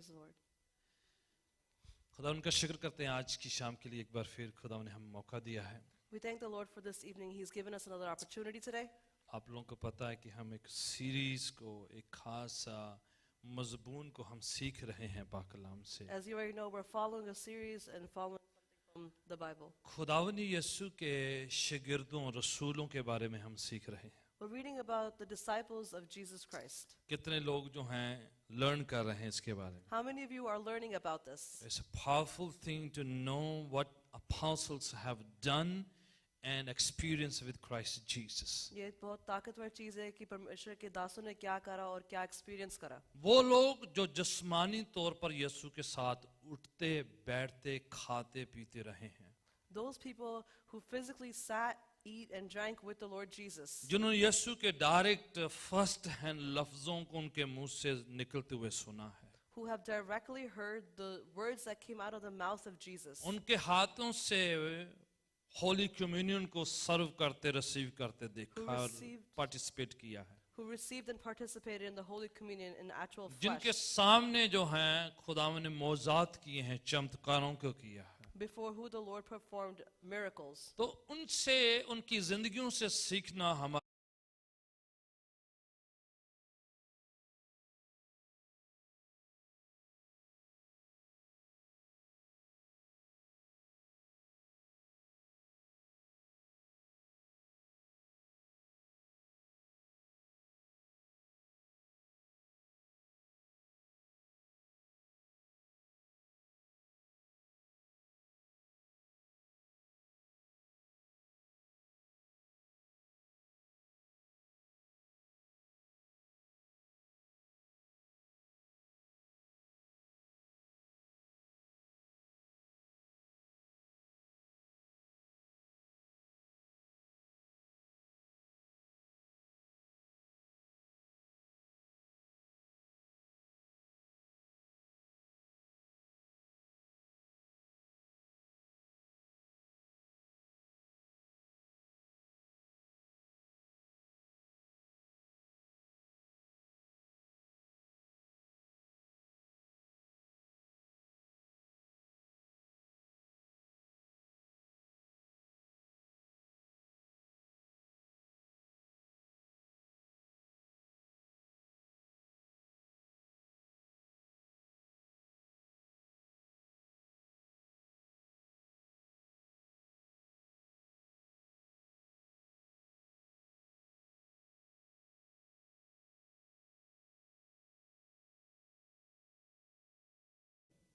Praise the Lord. खुदा उनका शुक्र करते हैं आज की शाम के लिए एक बार फिर खुदा ने हमें मौका दिया है. We thank the Lord for this evening. He's given us another opportunity today. आप लोगों को पता है कि हम एक सीरीज को एक खास मजबून को हम सीख रहे हैं पाक कलाम से. As you already know, we're following a series and following something from the Bible. खुदावनी यीशु के शागिर्दों रसूलों के बारे में हम सीख रहे हैं. We're reading about the disciples of Jesus Christ. कितने लोग जो हैं लर्न कर रहे हैं इसके बारे में. How many of you are learning about this? It's a powerful thing to know what apostles have done and experienced with Christ Jesus. ये बहुत ताकतवर चीज है कि परमेश्वर के दासों ने क्या करा और क्या एक्सपीरियंस करा. वो लोग जो जिस्मानी तौर पर यीशु के साथ उठते बैठते खाते पीते रहे हैं. Those people who physically sat, eat and drank with the Lord Jesus. जिन्होंने यीशु के डायरेक्ट फर्स्ट हैंड लफ्जों को उनके मुंह से निकलते हुए सुना है. Who have directly heard the words that came out of the mouth of Jesus. उनके हाथों से होली कम्युनियन को सर्व करते रिसीव करते देखा और पार्टिसिपेट किया है. Who received and participated in the Holy Communion in actual flesh. जिनके सामने जो हैं खुदावंद ने मौजात किए हैं, चमत्कारों को किया है. Before who the Lord performed miracles. तो उनसे उनकी जिंदगियों से सीखना हमारा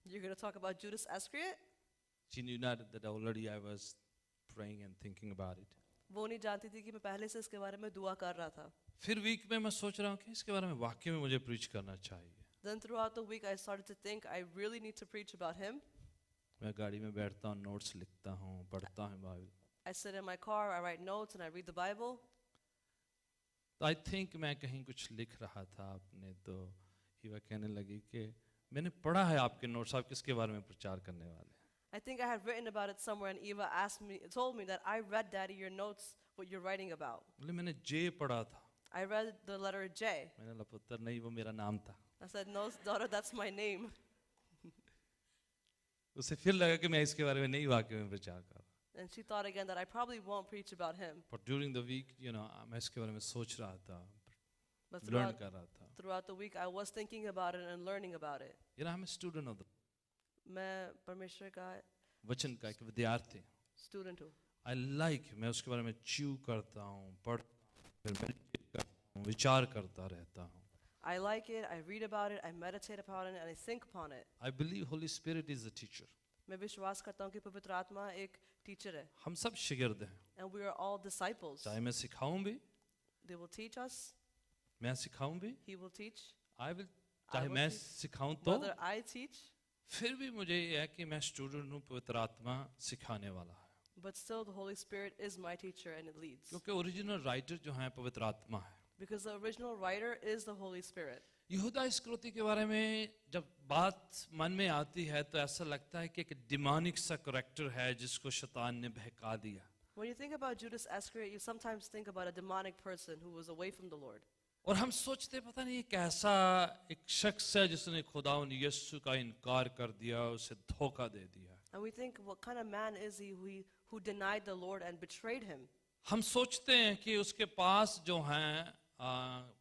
You're going to talk about Judas Iscariot? She knew not that already I was praying and thinking about it. वो नहीं जानती थी कि मैं पहले से इसके बारे में दुआ कर रहा था. फिर वीक में मैं सोच रहा हूँ कि इसके बारे में वाकई में मुझे प्रीच करना चाहिए. Then throughout the week I started to think I really need to preach about him. मैं गाड़ी में बैठता हूँ, नोट्स लिखता हूँ, पढ़ता हूँ Bible. I sit in my car, I write notes and I read the Bible. तो आई थिंक मैं कहीं कुछ लिख रहा था आपने तो हीवा कहने लगी कि मैंने पढ़ा है आपके नोट्स, आप किसके बारे में प्रचार करने वाले हैं. I think I had written about it somewhere and Eva told me that I read, Daddy, your notes, what you're writing about. बोले मैंने जे पढ़ा था. I read the letter J. मैंने बोला पुत्र नहीं, वो मेरा नाम था. I said, no, daughter, that's my name. उसे फिर लगा कि मैं इसके बारे में नहीं वाकई में प्रचार कर रहा. And she thought again that I probably won't preach about him. But during the week, मैं इसके बारे में सोच रहा था, But लर्न कर रहा था. throughout the week, I was thinking about it and learning about it. I'm a student of the मैं परमेश्वर का वचन का एक विद्यार्थी. student हूँ. मैं उसके बारे में च्यू करता हूँ, पढ़ता हूँ, फिर meditate करता हूँ, विचार करता रहता हूँ. I like it, I read about it, I meditate upon it, and I think upon it. I believe Holy Spirit is a teacher. मैं विश्वास करता हूँ कि पवित्र आत्मा एक टीचर है. हम सब शागिर्द हैं. And we are all disciples. चाहे मैं सिखाऊं भी, They will teach us. मैं सिखाऊं भी, He will teach. चाहे will मैं teach. सिखाऊं तो Whether I teach, फिर भी मुझे ये है कि मैं स्टूडेंट हूँ, पवित्र आत्मा सिखाने वाला है. but still the Holy Spirit is my teacher and it leads. क्योंकि ओरिजिनल राइटर जो है पवित्र आत्मा है. Because the original writer is the Holy Spirit. यहूदा इस्करियोती के बारे में जब बात मन में आती है तो ऐसा लगता है कि एक डिमोनिक सा करैक्टर है जिसको शैतान ने बहका दिया. When you think about Judas Iscariot, you sometimes think about a demonic person who was away from the Lord. और हम सोचते पता नहीं ये कैसा एक शख्स है जिसने खुदावंद यीशु का इनकार कर दिया, उसे धोखा दे दिया। And we think, what kind of man is he who denied the Lord and betrayed him? हम सोचते हैं कि उसके पास जो है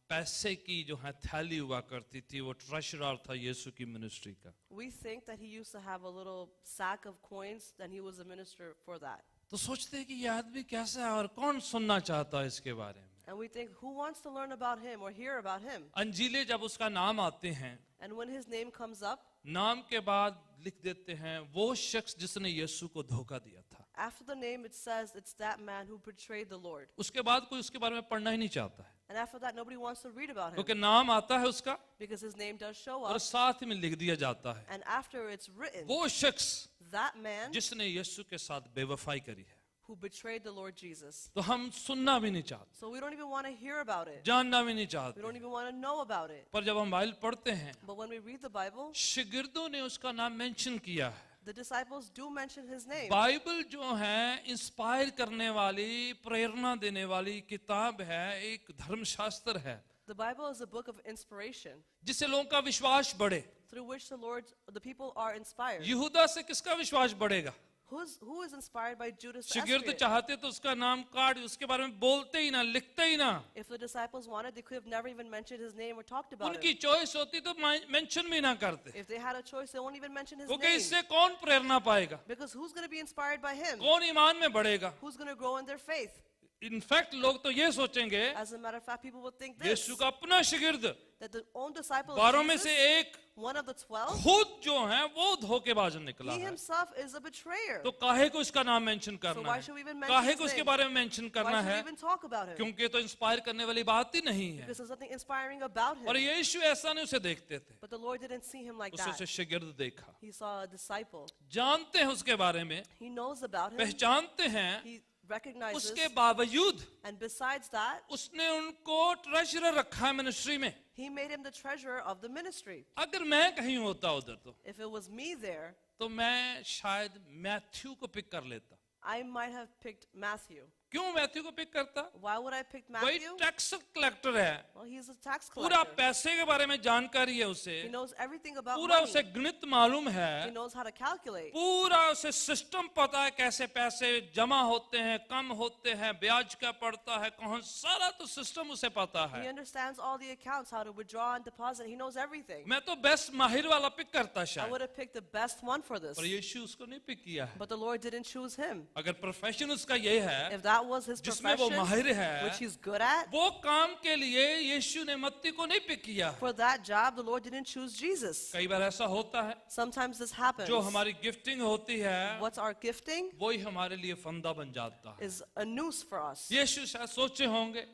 पैसे की जो है थैली हुआ करती थी, वो ट्रेजरर था यीशु की मिनिस्ट्री का। We think that he used to have a little sack of coins, and he was a minister for that. तो सोचते हैं कि ये आदमी कैसा है और कौन सुनना चाहता है इसके बारे में। And we think, who wants to learn about him or hear about him? अंजीले जब उसका नाम आते हैं, And when his name comes up, नाम के बाद लिख देते हैं वो शख्स जिसने यीशु को धोखा दिया था। after the name it says it's that man who betrayed the Lord. उसके बाद कोई उसके बारे में पढ़ना ही नहीं चाहता है, And after that, nobody wants to read about him क्योंकि नाम आता है उसका because his name does show और up. साथ में लिख दिया जाता है And after it's written, वो शख्स that man जिसने यीशु के साथ बेवफाई करी है। who betrayed the Lord Jesus. तो हम सुनना भी नहीं चाहते, So we don't even want to hear about it. जानना भी नहीं We चाहते, don't even want to know about it. पर जब हम बाइबल पढ़ते हैं, But when we read the Bible, शिगिर्दों ने उसका नाम मेंशन किया है। the disciples do mention his name. Bible जो है इंस्पायर करने वाली, प्रेरणा देने वाली किताब है, एक धर्मशास्त्र है The Bible is a book of inspiration जिससे लोगों का विश्वास बढ़े। through which the people are inspired. यहूदा से किसका विश्वास बढ़ेगा? Who is inspired by Judas शिगिर्द Iscariot? चाहते तो उसका नाम काट, उसके बारे में बोलते ही ना, लिखते ही ना। If the disciples wanted, they could have never even mentioned his name or talked about उनकी him. चॉइस होती तो मेंशन भी ना करते, If they had a choice, they won't even mention his क्योंकि name. इससे कौन प्रेरणा पाएगा, Because who's going to be inspired by him? कौन ईमान में बढ़ेगा। Who's going to grow in their faith? In fact लोग तो ये सोचेंगे As a matter of fact, people would think this, यीशु का अपना शिगिर्द that the own disciple of 12 में Jesus, से एक one of the 12, खुद जो है वो धोखेबाज निकला he है। himself is a betrayer. तो काहे को इसका नाम मेंशन So करना why है, should we even mention काहे his को इसके name? बारे में मेंशन Why करना should we है, even talk about him? क्योंकि तो इंस्पायर करने वाली बात ही नहीं है। Because there's nothing inspiring about और him. यीशु ऐसा नहीं उसे देखते थे, But the Lord didn't see him like उसे that. शिगिर्द देखा। He saw a disciple. जानते हैं उसके बारे में, He knows about him. पहचानते हैं, He recognizes. उसके बावजूद And besides that, उसने उनको ट्रेजरर रखा है मिनिस्ट्री में। he made him the treasurer of the ministry. अगर मैं कहीं होता उधर If it was me there, तो मैं शायद मैथ्यू को पिक कर लेता। I might have picked Matthew. क्यों मैथ्यू को पिक करता? Why would I pick वही Matthew? टैक्स कलेक्टर है, Well, he's a tax पूरा collector. पैसे के बारे में जानकारी है उसे, He knows everything about पूरा money. उसे गणित मालूम He है, knows how to calculate. पूरा उसे सिस्टम पता है, कैसे पैसे जमा होते हैं, कम होते हैं, ब्याज क्या पड़ता है, कौन, सारा तो सिस्टम उसे पता He है। understands all the accounts, how to withdraw and deposit. He knows everything. मैं तो बेस्ट माहिर वाला पिक करता I शायद, would have picked the best one for this. पर यीशु उसको नहीं पिक किया है। But the Lord didn't choose him. अगर प्रोफेशन उसका ये है If that was his जिसमें वो profession, माहिर है, which he's good at, वो काम के लिए यीशु ने मत्ती को नहीं पिक किया है। for that job, the Lord didn't choose Jesus. कई बार ऐसा होता है, Sometimes this happens. जो हमारी गिफ्टिंग होती है What's our gifting वही हमारे लिए फंदा बन जाता है। is a noose for us. यीशु शायद सोचे होंगे,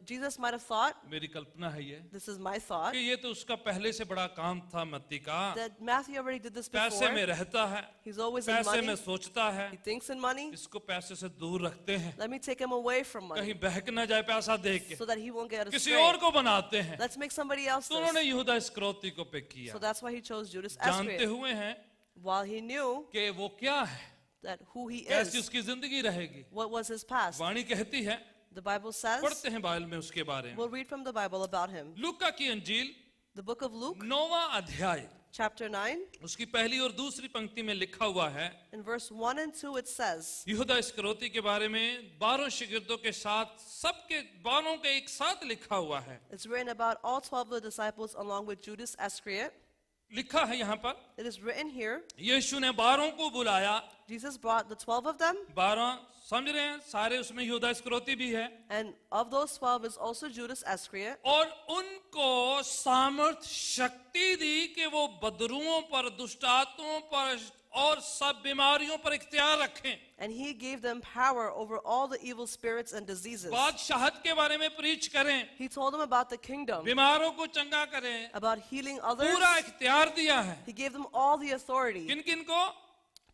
Jesus might have thought, मेरी कल्पना है ये, this is my thought, कि ये तो उसका पहले से बड़ा काम था मत्ती का, that Matthew already did this पैसे before. में रहता है, He's always in पैसे में money. सोचता है, He thinks in money. इसको पैसे से दूर रखते हैं, Let me take him away from money कहीं बहक ना जाए पैसा देख के, so that he won't get किसी astray. और को बनाते हैं। Let's make somebody else तो उन्होंने this. यहूदा इस्करियोती को पिक किया, So that's why he chose Judas जानते Iscariot. हुए हैं While he knew कि वो क्या है, that who he कैसी is, उसकी जिंदगी रहेगी। what was his past. वाणी कहती है, The Bible says, पढ़ते हैं बाइबल में उसके बारे में, we'll read from the Bible about him. लूका की अंजील The book of Luke, 9वां अध्याय, chapter 9, उसकी पहली और दूसरी पंक्ति में लिखा हुआ है, in verse 1 and 2 it says, यहूदा इस्करियोती के बारे में 12 शिगिर्दों के साथ, सबके 12 के एक साथ लिखा हुआ है। it's written about all 12 of the disciples along with Judas Iscariot. लिखा है यहाँ पर, It is written here, यीशु ने 12 को बुलाया, Jesus brought the 12 of them, 12 समझ रहे हैं, सारे उसमें यहूदा इस्करियोती भी है, and of those 12 is also Judas Iscariot, और उनको सामर्थ शक्ति दी कि वो बदरुओं पर, दुष्ट आत्माओं पर और सब बीमारियों पर इख्तियार रखें। and he gave them power over all the evil spirits and diseases. बादशाहत के बारे में प्रीच करें, He told them about the kingdom, बीमारों को चंगा करें, about healing others. पूरा इख्तियार दिया है। He gave them all the authority. किन किन को?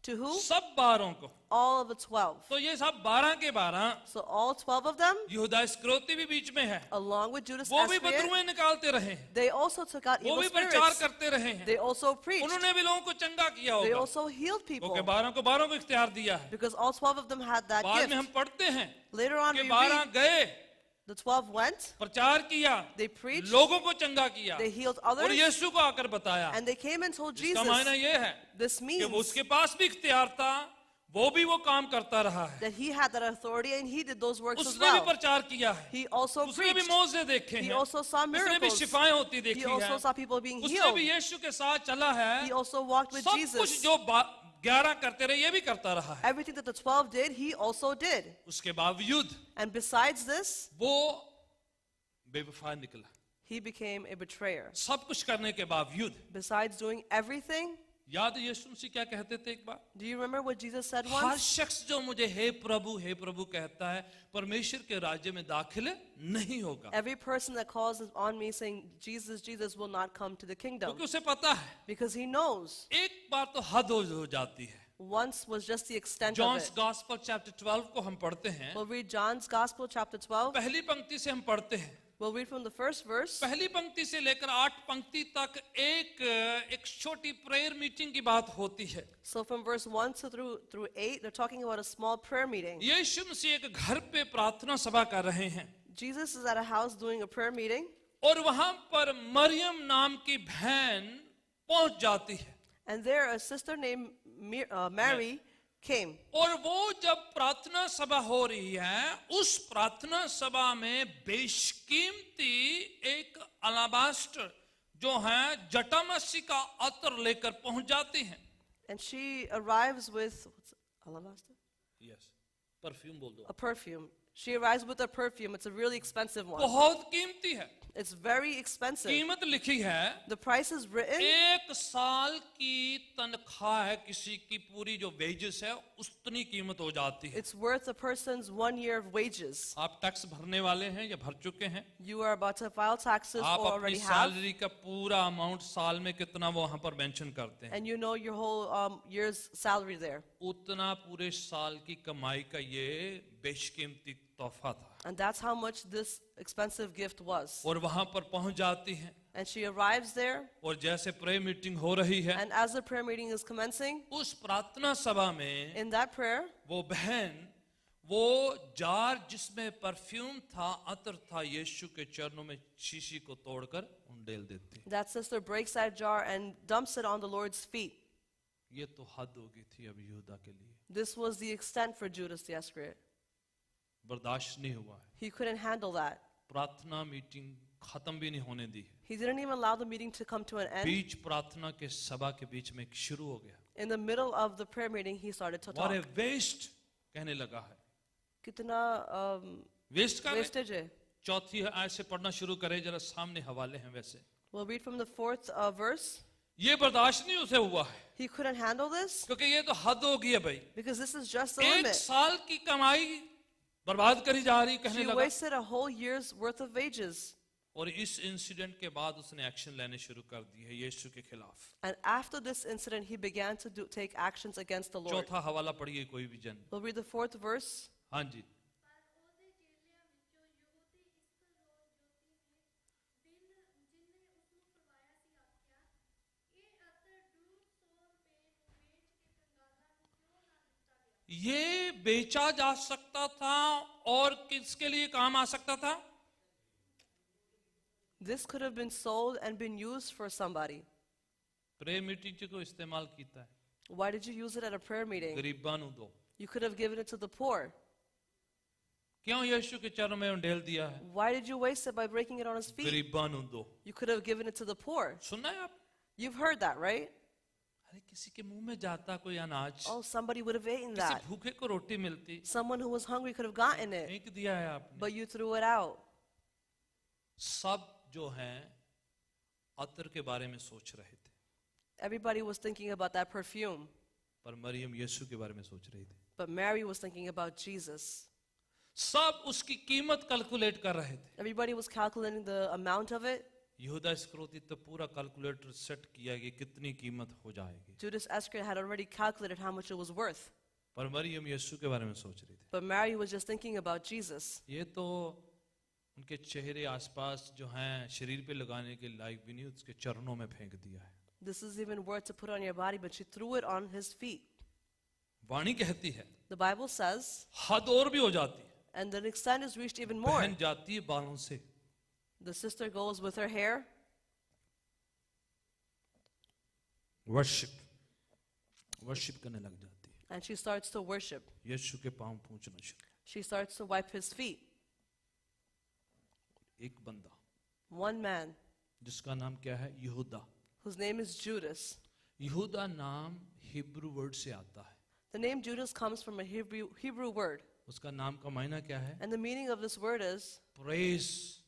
To who? सब 12 को। All of the 12. तो ये सब 12 के 12, So all 12 of them, यहूदा इस्करियोती भी बीच में है, along with Judas वो भी Iscariot, बदरुएं निकालते रहे हैं, they also took out वो evil भी प्रचार spirits. करते रहे हैं, They also preached. उन्होंने भी लोगों को चंगा किया They होगा, also healed people. क्योंकि 12 को इख्तियार दिया है। Because all 12 of them had that बाद में हम gift. पढ़ते हैं Later on कि we 12 read गए The 12 went, प्रचार किया, they preached, लोगों को चंगा किया, they healed और others, यीशु को आकर बताया। and they came and told इसका मायना Jesus. ये है This कि means वो उसके पास भी इख्तियार था, वो भी वो काम करता रहा है, that he had that authority and he did those works as उसने भी well. प्रचार किया है, He also उसने भी preached. मौजे देखे He हैं, also saw उसने भी miracles. शिफाएं होती He देखी also है, saw people being उसने healed. भी यीशु के साथ चला है, He also walked with सब कुछ Jesus. जो 11 करते रहे ये भी करता रहा है। Everything that the 12 did, he also did. उसके बावजूद And besides this, वो बेवफा निकला। he became a betrayer. सब कुछ करने के बावजूद Besides doing everything, याद है यीशु मसीह क्या कहते थे एक बार? do you remember what Jesus said her once? शख्स जो मुझे हे प्रभु कहता है, परमेश्वर के राज्य में दाखिल नहीं होगा। Every person that calls on me saying, Jesus, Jesus, will not come to the kingdom. क्योंकि उसे पता है Because he knows. एक बार तो हद हो जाती है। Once was just the extent of John's it. Gospel chapter 12 को हम पढ़ते हैं, We'll read John's Gospel, chapter 12. पहली पंक्ति से हम पढ़ते हैं। We'll read from the first verse. पहली पंक्ति से लेकर 8 पंक्ति तक एक छोटी प्रेयर मीटिंग की बात होती है। So from verse 1 through 8, they're talking about a small prayer meeting. यीशु मसीह एक घर पे प्रार्थना सभा कर रहे हैं, Jesus is at a house doing a prayer meeting, और वहां पर मरियम नाम की बहन पहुंच जाती है। and there a sister named Mary came. और वो जब प्रार्थना सभा हो रही है, उस प्रार्थना सभा में बेशकीमती एक अलाबास्टर जो है जटामासी का अतर लेकर पहुंच जाती हैं। And she arrives with alabaster? Perfume बोल दो। A perfume. She arrives with a perfume. It's a really expensive one. बहुत कीमती है। It's very expensive. कीमत लिखी है, The price is written. 1 साल की तनख्वाह है किसी की, पूरी जो वेजेस है उतनी कीमत हो जाती है। It's worth a person's 1 year of wages. आप टैक्स भरने वाले हैं या भर चुके हैं? You are about to file taxes आप or अपनी already have. सैलरी का पूरा अमाउंट साल में कितना वो वहां पर मेंशन करते हैं, And you know your whole year's salary there. उतना पूरे साल की कमाई का ये बेशकीमती तोहफा था। And that's how much this expensive gift was. और वहां पर पहुंच जाती हैं, And she arrives there. और जैसे प्रेयर मीटिंग हो रही है, And as the prayer meeting is commencing, उस प्रार्थना सभा में in that prayer, वो बहन वो जार जिसमें परफ्यूम था, अतर था, यीशु के चरणों में शीशी को तोड़कर उंडेल देती। that sister breaks that jar and dumps it on the Lord's feet. ये तो हद हो गई थी अब यहूदा के लिए, This was the extent for Judas the Iscariot. बर्दाश्त नहीं हुआ है। He couldn't handle that. प्रार्थना मीटिंग खत्म भी नहीं होने दी। He didn't even allow the meeting to come to an end. बीच प्रार्थना के सभा के बीच में शुरू हो गया, In the middle of the prayer meeting, he started to talk. वारे वेस्ट कहने लगा है। Kitna वेस्ट का wastage hai. चौथी आयत से पढ़ना शुरू करे, जरा सामने हवाले हैं वैसे। We'll read from the 4th verse. ये बर्दाश्त नहीं उसे हुआ है, He couldn't handle this क्योंकि ये तो हद हो गई है भाई। because this is just the 1 limit. साल की कमाई बर्बाद करी जा रही, कहने She लगा। wasted a whole year's worth of wages. और इस इंसिडेंट के बाद उसने एक्शन लेने शुरू कर दी है यीशु के खिलाफ। And after this incident, he began to take actions against the Lord. चौथा हवाला पढ़िए कोई भी जन। We'll read the 4th verse. हाँ जी। ये बेचा जा सकता था और किसके लिए काम आ सकता था? This could have been sold and been used for somebody. Prayer meeting को इस्तेमाल कीता है, Why did you use it at a prayer meeting? गरीबां नु दो। You could have given it to the poor. क्यों यीशु के चरणों में उंडेल दिया है? Why did you waste it by breaking it on his feet? गरीबां नु दो। You could have given it to the poor. सुना है आप? You've heard that, right? अरे किसी के मुंह में जाता कोई अनाज, Oh, somebody would have eaten किसी that. भूखे को रोटी मिलती, Someone who was hungry could have gotten it, फेंक दिया है आपने। but you threw it out. सब जो हैं अतर के बारे में सोच रहे थे, Everybody was thinking about that perfume, पर मरियम यीशु के बारे में सोच रही थी। but Mary was thinking about Jesus. सब उसकी कीमत कैलकुलेट कर रहे थे। Everybody was calculating the amount of it. यहूदा इस्करियोती तो पूरा कैलकुलेटर सेट किया कि कितनी कीमत हो जाएगी, Judas Iscariot had already calculated how much it was worth, पर मरियम यीशु के बारे में सोच रही थी। but Mary was just thinking about Jesus. ये तो उनके चेहरे आसपास जो हैं शरीर पे लगाने के लायक भी नहीं, उसके चरणों में फेंक दिया है। This is even worth to put on your body, but she threw it on his feet. वाणी कहती है The Bible says, हद और भी हो जाती है, And the extent is reached even more. बहन जाती है बालों से, The sister goes with her hair worship करने लग जाती है, and she starts to worship. यीशु के पांव पूंछना शुरू। She starts to wipe his feet. एक बंदा One man, जिसका नाम क्या है, यहूदा। whose name is Judas. यहूदा नाम हिब्रू वर्ड से आता है। The name Judas comes from a Hebrew word. उसका नाम का मायना क्या है? And the meaning of this word is praise,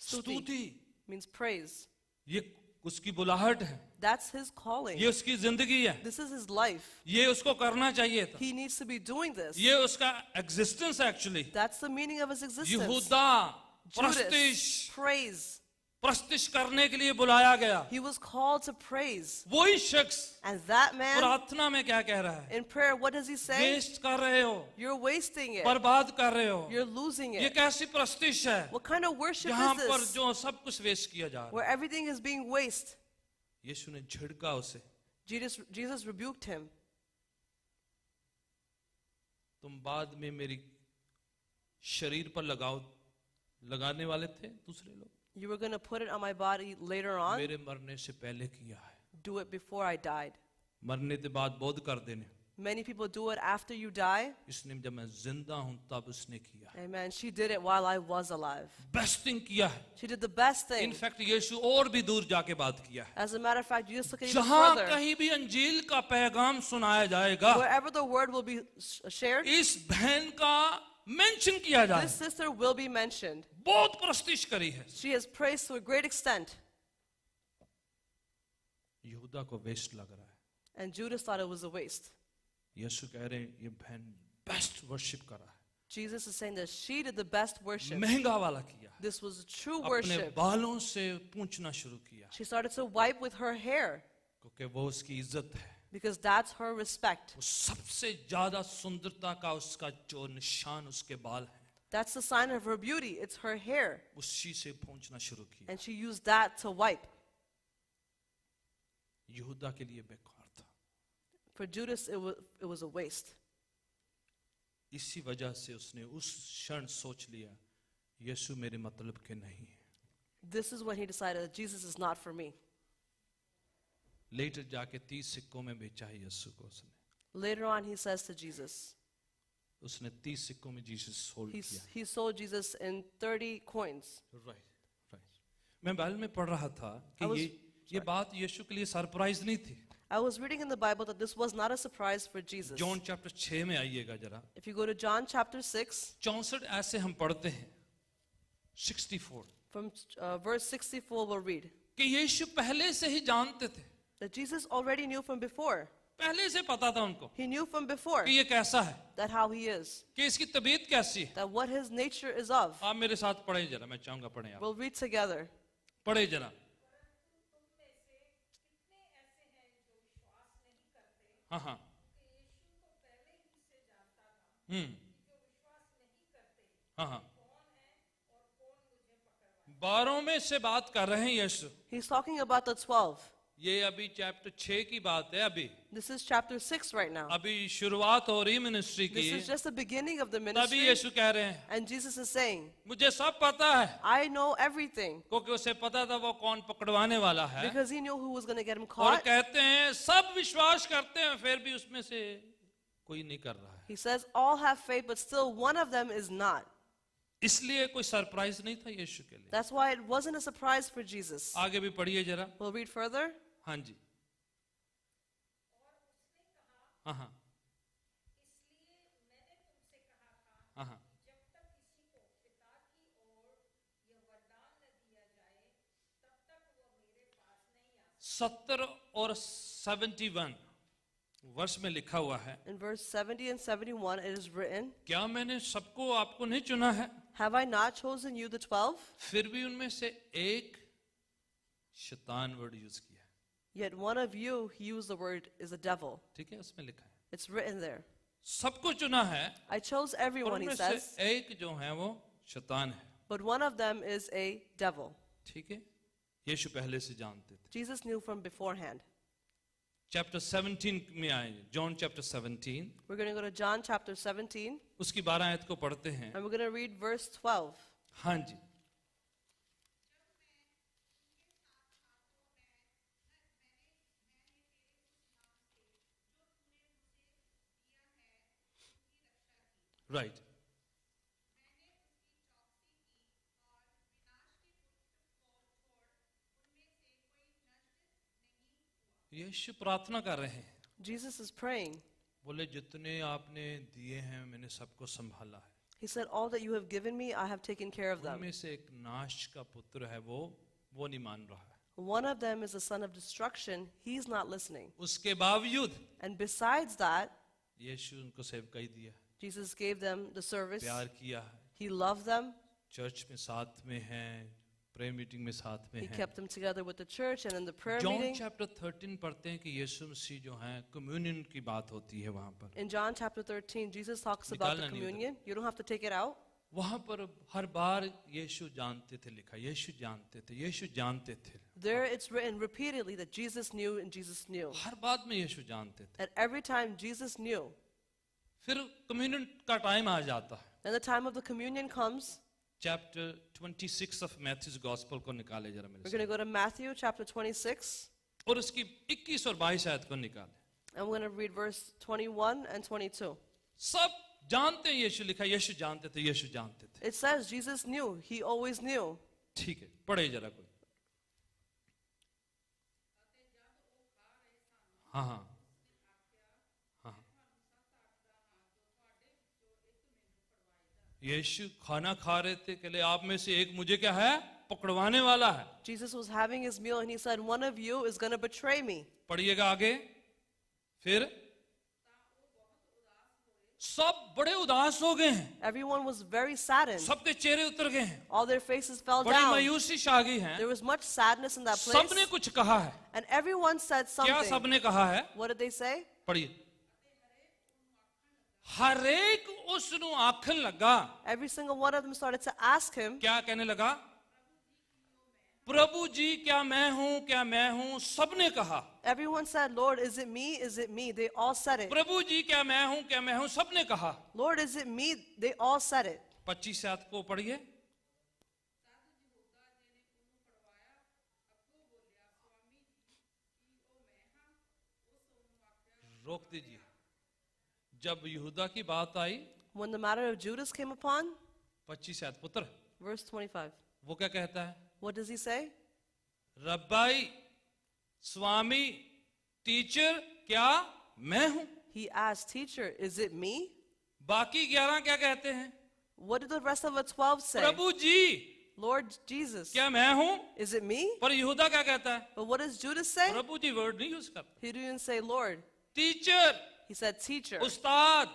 stuti, स्तुति। means praise. ये उसकी बुलाहट है, That's his calling. ये उसकी जिंदगी है, This is his life. ये उसको करना चाहिए था, He needs to be doing this. ये उसका existence actually. That's the meaning of his existence. यहूदा Judas, प्रस्तिश praise. प्रस्तिश करने के लिए बुलाया गया। He was called to praise. वही शख्स And that man, प्रार्थना में क्या कह रहा है? in prayer, what does he say? Waste कर रहे हो, You're wasting it. बर्बाद कर रहे हो। You're losing ये it. कैसी प्रस्तिश है What kind of worship जहां is पर this? जो सब कुछ वेस्ट किया जा रहा Where everything is being wasted. है। यीशु ने झिड़का उसे, Jesus rebuked him. तुम बाद में मेरी शरीर पर लगाने वाले थे दूसरे लोग, You were going to put it on my body later on. मेरे मरने से पहले किया है। Do it before I died. मरने के बाद बोध कर देने, Many people do it after you die. इसने जब मैं जिंदा हूं तब उसने किया है। Amen. She did it while I was alive. Best thing किया है। She did the best thing. In fact यीशु और भी दूर जाके बात किया है। As a matter of fact, Jesus took it even जहां further. कहीं भी अंजील का पैगाम सुनाया जाएगा, Wherever the word will be shared, इस बहन का मेंशन किया जाए। this sister will be mentioned. बहुत प्रस्तिश करी है। She has praised to a great extent. यहूदा को वेस्ट लग रहा है। And Judas thought it was a waste. यीशु कह रहे हैं ये बहन बेस्ट वर्शिप करा है, Jesus is saying that she did the best worship. महंगा वाला किया, This was true अपने worship. बालों से पूछना शुरू किया, She started to wipe with her hair क्योंकि वो उसकी इज्जत है। because that's her respect. वो सबसे ज्यादा सुंदरता का उसका जो निशान उसके बाल है, That's the sign of her beauty. It's her hair. उसी से पूछना शुरू किया। And she used that to wipe. यहूदा के लिए बेकार था। For Judas, it was a waste. इसी वजह से उसने उस क्षण सोच लिया, यीशु मेरे मतलब के नहीं है। This is when he decided that Jesus is not for me. Later जाके 30 सिक्कों में बेचा है यीशु को उसने। Later on, he says to Jesus, उसने 30 सिक्कों में जीसस सोल्ड किया। he sold Jesus in 30 coins. Right. मैं बाइबल में पढ़ रहा था I was- कि ये बात यीशु के लिए सरप्राइज नहीं थी। I was reading in the Bible that this was not a surprise for Jesus. John chapter 6 में आइएगा जरा, If you go to John chapter 6, 64 ऐसे हम पढ़ते हैं, 64 from verse 64, we'll read कि यीशु पहले से ही जानते थे, that Jesus already knew from before. पहले से पता था उनको He knew from before कि ये कैसा है, that how he is, कि इसकी तबीयत कैसी है। that what his nature is of. आप मेरे साथ पढ़े जरा, मैं चाहूंगा पढ़े आप, We'll read together. पढ़े जरा। हाँ हाँ हाँ हाँ 12 में से बात कर रहे हैं यीशु। He's talking about the 12. ये अभी चैप्टर 6 की बात है, अभी This is chapter 6 right now. अभी शुरुआत हो रही मिनिस्ट्री This की, is just the beginning of the तभी ministry. यीशु कह रहे हैं And Jesus is saying, मुझे सब पता है, I know everything. क्योंकि उसे पता था वो कौन पकड़वाने वाला है। Because he knew who was going to get him और caught. कहते हैं सब विश्वास करते हैं, फिर भी उसमें से कोई नहीं कर रहा है। He says, all have faith, but still one of them is not. इसलिए कोई सरप्राइज नहीं था यीशु के लिए। That's why it wasn't a surprise for Jesus. आगे भी पढ़िए जरा। We'll read further. हाँ जी, हाँ हाँ हाँ हाँ 70 और 71 वर्ष में लिखा हुआ है, In verse 70 and 71, it is written, क्या मैंने सबको आपको नहीं चुना है? Have I not chosen you, the 12? फिर भी उनमें से एक शैतान वर्ड यूज किया है, Yet one of you, he used the word, is a devil. ठीक है, उसमें लिखा है It's written there. सबको चुना है, I chose और everyone, he उनमें says, से एक जो है वो शैतान है। but one of them is a devil. ठीक है, यीशु पहले से जानते थे। Jesus knew from beforehand. Chapter 17 में आए, John chapter 17, We're going to go to John chapter 17, उसकी 12 आयत को पढ़ते हैं। and we're going to read verse 12. हाँ जी। राइट। यीशु प्रार्थना कर रहे हैं, Jesus is praying. बोले जितने आपने दिए हैं मैंने सबको संभाला है। He said, all that you have given me, I have taken care of them. उनमें से एक नाश का पुत्र है, वो नहीं मान रहा है। One of them is the son of destruction. He's not listening. उसके बावजूद And besides that, यीशु उनको सेवकाई दिया, Jesus gave them the service. प्यार किया है, He loved them. चर्च में साथ में हैं, प्रेयर मीटिंग में साथ में He हैं। kept them together with the church and in the prayer John meeting. Chapter 13 पढ़ते हैं कि यीशु मसीह जो हैं कम्युनियन की बात होती है वहां पर। In John chapter 13, Jesus talks about the निकालना नहीं होता। communion. You don't have to take it out. वहां पर हर बार यीशु जानते थे, लिखा यीशु जानते थे, यीशु जानते थे। There it's written repeatedly that Jesus knew and Jesus knew. हर बात में यीशु जानते थे। And every time Jesus knew. फिर कम्युनियन का टाइम आ जाता है। Then the time of the communion comes. Chapter 26 of Matthew's gospel को निकाले जरा मेरे We're going to साथ, go to Matthew chapter 26. और उसकी 21 और 22 आयत को निकाले। And we're going to read verse 21 and 22. सब जानते हैं यीशु, लिखा यीशु जानते थे, यीशु जानते थे। It says Jesus knew. He always knew. ठीक है, पढ़े जरा कोई। हाँ हाँ हाँ। यीशु खाना खा रहे थे, कहले आप में से एक मुझे क्या है, पकड़वाने वाला है। Jesus was having his meal and he said, one of you is going to betray me. पढ़िएगा आगे। फिर सब बड़े उदास हो गए हैं, Everyone was very saddened. सबके चेहरे उतर गए हैं, All their faces fell बड़ी down. मायूसी छा गई है। There was much sadness in that सबने place. कुछ कहा है। And everyone said क्या something. सबने कहा है? What did they say? पढ़िए। हर एक उसनु आखन लगा, Every single one of them started to ask him, क्या कहने लगा? प्रभु जी क्या मैं हूं, क्या मैं हूं, सबने कहा। everyone said, Lord, is it me? Is it me? They all said it. प्रभु जी क्या मैं हूं, क्या मैं हूं, सबने कहा। Lord, is it me? They all said it. 25 आयत को पढ़िए। रोक दीजिए। जब यहूदा की बात आई, When the matter of Judas came upon, 25 आयत पुत्र, verse 25, वो क्या कहता है? what does he say? Rabbi, swami, teacher, क्या मैं हूं? He asked, teacher, is it me? बाकी 11 क्या कहते हैं? What did the rest of the 12 say? प्रभु जी Lord Jesus, क्या मैं हूं? is it me? पर यहूदा क्या कहता है? But what does Judas say? प्रभु जी वर्ड नहीं यूज करता। He didn't say Lord. Teacher, He said teacher, उस्ताद,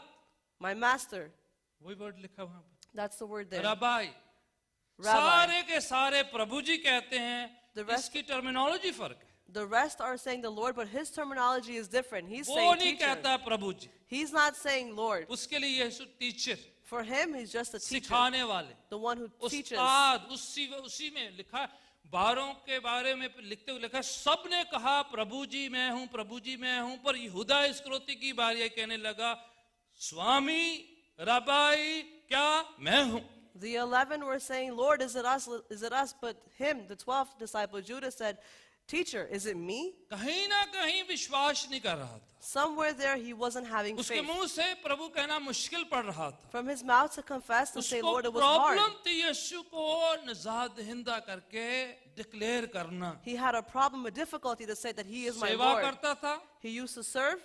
my master. वही वर्ड लिखा वहां पर। That's the word there. रबाई, Rabbi. सारे के सारे प्रभु जी कहते हैं। The rest- इसकी टर्मिनोलॉजी फर्क है। The rest are saying the Lord, but his terminology is different. He's वो saying नहीं teacher. कहता प्रभु जी, He's not saying Lord. उसके लिए यीशु teacher, For him, he's just a teacher, सिखाने वाले, the one who teaches. उस्ताद, उसी में लिखा है। बारों के बारे में लिखते हुए लिखा है, सबने कहा प्रभु जी मैं हूं, प्रभु जी मैं हूं। पर यहूदा इस्करियोती की बारी आई, कहने लगा स्वामी, रबाई, क्या मैं हूं? The 11 were saying, Lord, is it us? Is it us? But him, the 12th disciple, Judas said, teacher, is it me? कहीं ना कहीं विश्वास नहीं कर रहा था। Somewhere there, he wasn't having उसके faith. मुंह से प्रभु कहना मुश्किल पड़ रहा था। From his mouth to confess and say, उसको Lord, it was problem hard. थी यीशु को निजात दहिंदा करके डिक्लेयर करना। He had a problem, a difficulty to say that he is my सेवा Lord. करता था, He used to serve.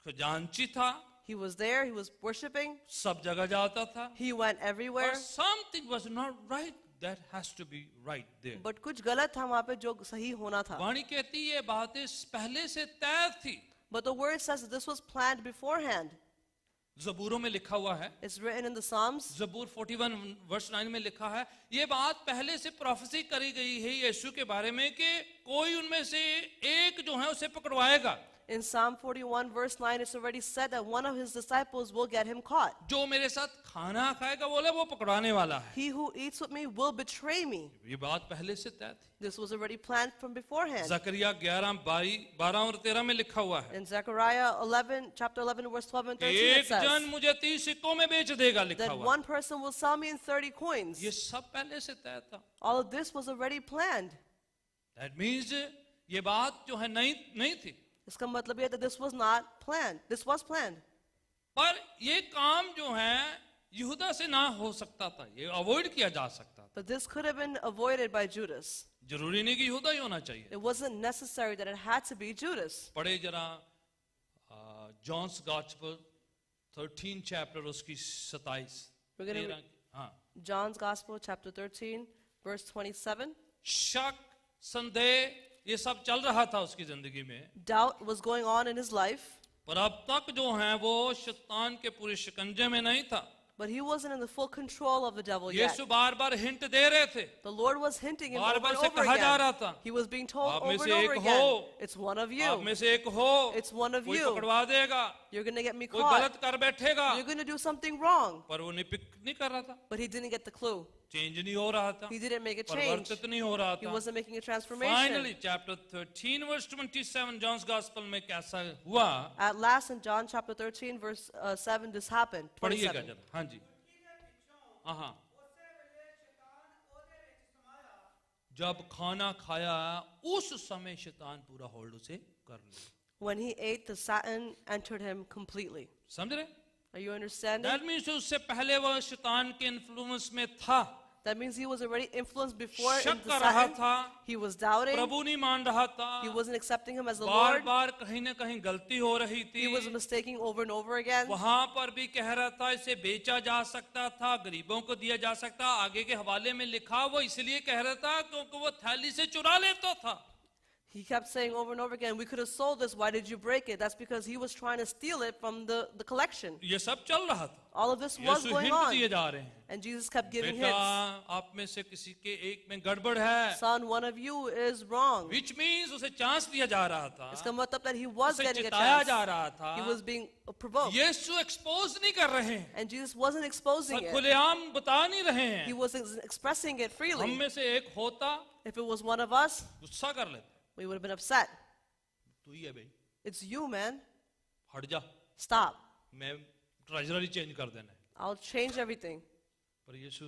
खजांची था, He was there. He was worshiping. सब जगह जाता था। He went everywhere. But something was not right. That has to be right there. But कुछ गलत था वहाँ पे जो सही होना था. वाणी कहती ये बातें पहले से तय थी। But the word says that this was planned beforehand. ज़बूरों में लिखा हुआ है, It's written in the Psalms. ज़बूर 41 वर्स 9 में लिखा है, ये बात पहले से प्रोफेसी करी गई है यीशु के बारे में कि कोई उनमें से एक जो है उसे पकड़वाएगा। In Psalm 41 verse 9, it's already said that one of his disciples will get him caught. जो मेरे साथ खाना खाएगा बोले वो पकड़ाने वाला है। He who eats with me will betray me. ये बात पहले से तय थी। This was already planned from beforehand. जकरिया 11, 12 और 13 में लिखा हुआ है In Zechariah 11, chapter 11, verse 12 and 13, it एक जन says मुझे 30 सिक्कों में बेच देगा, लिखा that हुआ है। one person will sell me in 30 coins. ये सब पहले से तय था। All of this was already planned. That means ये बात जो है नहीं थी, इसका मतलब ये है that this was not planned. This was planned. पर ये काम जो है यहूदा से ना हो सकता था, ये अवॉइड किया जा सकता था। But this could have been avoided by Judas. जरूरी नहीं कि यहूदा ही होना चाहिए। It wasn't necessary that it had to be Judas. पढ़े जरा जॉन्स गॉस्पेल 13 चैप्टर उसकी 27 We're gonna 13, हाँ। John's Gospel, chapter 13, verse 27. शक, संदेह ये सब चल रहा था उसकी जिंदगी में, Doubt was going on in his life, पर अब तक जो है वो शैतान के पूरे शिकंजे में नहीं था। but he wasn't in the full control of the devil yet. यीशु बार बार हिंट दे रहे थे, The Lord was hinting him over बार-बार and से over कहा जा रहा again. था, He was being told आप में over से and over एक again, हो, it's one of आप you. में से एक हो, It's one of कोई you. पकड़वा देगा, You're going to get me कोई caught. गलत कर बैठेगा, You're going to do something wrong. पर वो नहीं कर रहा था, But he didn't get the clue. Change नहीं हो रहा था, He didn't make a change. परिवर्तित नहीं हो रहा He था। wasn't making a transformation. Finally, chapter 13, verse 27, John's Gospel में कैसा हुआ, At last, in John chapter 13, verse 7, this happened. पढ़िएगा 27. जरा। हाँ जी, हाँ। जब खाना खाया उस समय शैतान पूरा होल्ड उसे कर लिया। When he ate, the Satan entered him completely. समझ रहे? Are you understanding? That means उससे पहले वह शैतान के इन्फ्लुएंस में था, That means he was already influenced before in शक the कर रहा Satan. था, He was doubting. प्रभु नहीं मान रहा था, He wasn't accepting him as the bar Lord. बार कहीं ना कहीं गलती हो रही He was थी, mistaking over and over again. वहां पर भी कह रहा था इसे बेचा जा सकता था, गरीबों को दिया जा सकता। आगे के हवाले में लिखा वो इसलिए कह रहा था क्योंकि वो थैली से चुरा लेता था। He kept saying over and over again, we could have sold this, why did you break it? That's because he was trying to steal it from the collection. ये सब चल रहा था, All of this was Yeshu going hint दिए on. जा रहे हैं, And Jesus kept giving बेटा hints. आप में से किसी के एक में गड़बड़ है, Son, one of you is wrong. which means उसे चांस दिया जा रहा था, इसका मतलब that he was उसे getting a चिताया chance. जा रहा था। He was being provoked. Yeshu expose नहीं कर रहे हैं, And Jesus wasn't exposing it. खुलेआम बता नहीं रहे He हैं। was expressing it हम freely. में से एक होता If it was one of us, गुस्सा कर लेते, we would have been upset. तू ही है भाई, It's you, man. हट जा, Stop. मैं ट्रेजरी चेंज कर देना है। I'll change everything. पर यीशु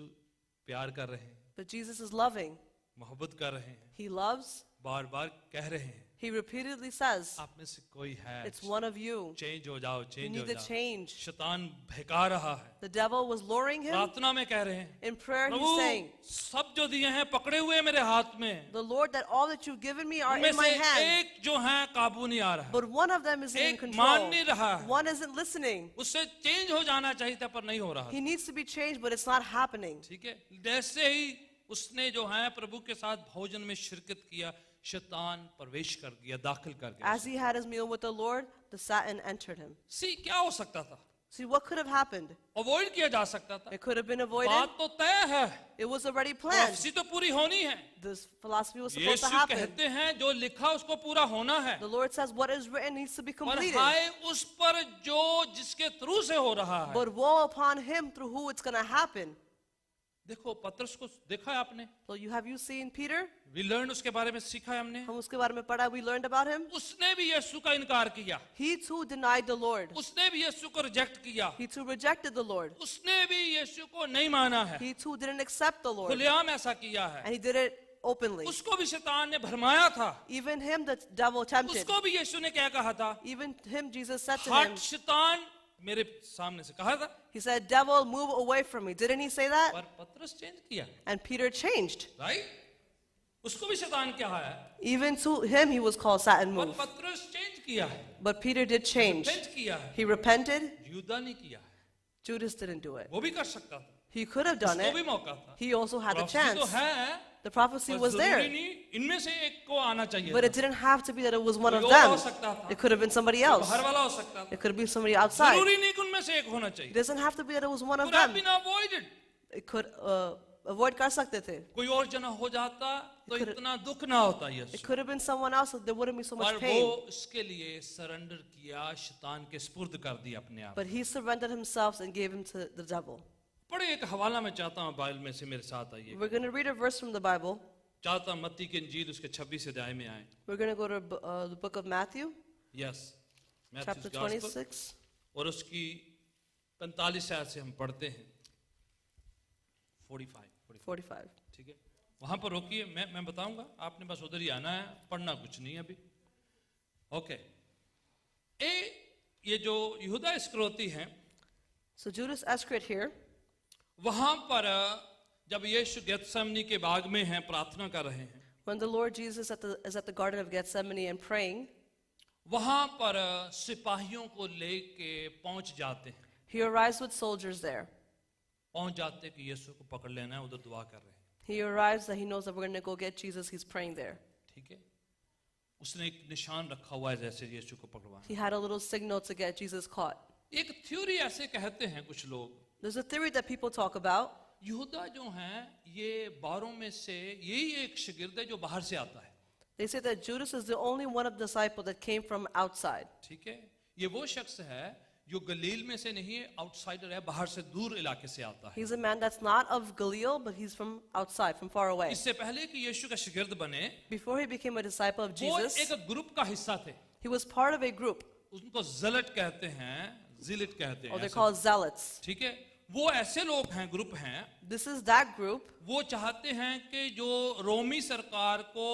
प्यार कर रहे हैं, But Jesus is loving. मोहब्बत कर रहे हैं, He loves. बार बार कह रहे हैं, He repeatedly says, आप में से कोई है, it's one of you. Change हो जाओ, You चेंज हो need to जाओ। change. शैतान बहका रहा है, The devil was luring him. प्रार्थना में कह रहे हैं, In prayer, Prabhu he's saying, सब जो दिए हैं पकड़े हुए मेरे हाथ में, the Lord, that all that you've given me are उनमें in my से hand. एक जो है काबू नहीं आ रहा, But one of them isn't in एक control. मान नहीं रहा है, One isn't listening. उससे चेंज हो जाना चाहिए था पर नहीं हो रहा। He needs to be changed, but it's not happening. ठीक है, जैसे ही उसने जो है प्रभु के साथ भोजन में शिरकत किया, शैतान प्रवेश कर गया, दाखिल कर गया। As he had his meal with the Lord, the Satan entered him. सी क्या हो सकता था, See, what could have happened? Avoid किया जा सकता था। It could have been avoided. बात तो तय है, It was already planned. Prophecy तो पूरी होनी है। This philosophy was supposed to Yeshu happen. कहते हैं जो लिखा उसको पूरा होना है, The Lord says what is written needs to be पर completed. हाय उस पर जो जिसके थ्रू से हो रहा है। But woe upon him through who it's going to happen. देखो पतरस को देखा है आपने, So have you seen Peter? We learn उसके बारे में सीखा है हमने। हम उसके बारे में पढ़ा, we learned about him. उसने भी यीशु का इनकार किया, He too denied the Lord. उसने भी यीशु को रिजेक्ट किया, He too rejected the Lord. उसने भी यीशु को नहीं माना है, He too didn't accept the Lord. खुलेआम ऐसा किया है। And he did it openly. उसको भी शैतान ने भरमाया था, Even him the devil tempted. उसको भी यीशु ने क्या कहा था, Even him Jesus said to हट him, शैतान मेरे सामने से, कहा था। he said, devil, move away from me. Didn't he say that? पर पतरस चेंज किया, And Peter changed. राइट, उसको भी शैतान क्या है, Even to him he was called Satan पर move. पतरस चेंज किया है, But Peter did change. Repent किया है, He repented. यूदा नहीं किया है। Judas didn't do it. वो भी कर सकता था, He could have done उसको भी it. मौका था। He also had the prophecy तो chance. है, The prophecy पर was जरूरी there. नहीं इनमें से एक को आना चाहिए But था। it didn't have to be that it was one of कोई और हो them. सकता था, It could have been somebody कोई else. बाहर वाला हो सकता था, It could be somebody outside. जरूरी नहीं कि उनमें से एक होना It चाहिए। doesn't have to be that it was one of Could have them. been avoided. It could avoid कर सकते थे. कोई और जना हो जाता तो could- इतना दुख ना होता It Yeshu, could have been someone else, so there wouldn't be so much और pain. वो इसके लिए सरेंडर किया, शैतान के स्पुर्द कर दिया अपने आप. But he surrendered himself and gave him to the devil. बड़े एक हवाला मैं चाहता हूँ बाइबल में से मेरे साथ आइए. We're going to read a verse from the Bible. चाहता हूँ मत्ती की इंजील उसके 26 अध्याय में आए. We're going to go to the book of Matthew, yes, chapter Matthew's 26. और उसकी 45 आयत से हम पढ़ते हैं. 45. ठीक है, वहां पर रोकिए, मैं बताऊंगा, आपने बस उधर ही आना है, पढ़ना कुछ नहीं अभी. ओके. ये जो यहूदा इस्करियोती हैं, So Judas Iscariot here, वहां पर जब यीशु गेतसेमनी के बाग में हैं, प्रार्थना कर रहे हैं, when the Lord Jesus is at the Garden of Gethsemane and praying, वहां पर सिपाहियों को लेके पहुंच जाते हैं. he arrives with soldiers there. पहुंच जाते कि यीशु को पकड़ लेना है, उधर दुआ कर रहे हैं. He arrives that he knows that we're going to go get Jesus. He's praying there. ठीक है, उसने एक निशान रखा हुआ है जैसे यीशु को पकड़वाना. He had a little signal to get Jesus caught. एक थ्योरी ऐसे कहते हैं कुछ लोग, There's a theory that people talk about. यहूदा जो हैं ये 12 में से यही एक शागिर्द है जो बाहर से आता है. They say that Judas is the only one of the disciples that came from outside. ठीक है, ये वो शख्स है जो गलील में से नहीं है, आउटसाइडर है, बाहर से दूर इलाके से आता है. He's a man that's not of Galil, but he's from outside, from far away. इससे पहले कि यीशु का शागिर्द बने, Before he became a disciple of वो Jesus, एक ग्रुप का हिस्सा थे. he was part of a group, उनको ज़लट कहते हैं, ज़िलट कहते or they're हैं. called zealots. ठीक है, वो ऐसे लोग हैं, ग्रुप हैं, This is that group. वो चाहते हैं कि जो रोमी सरकार को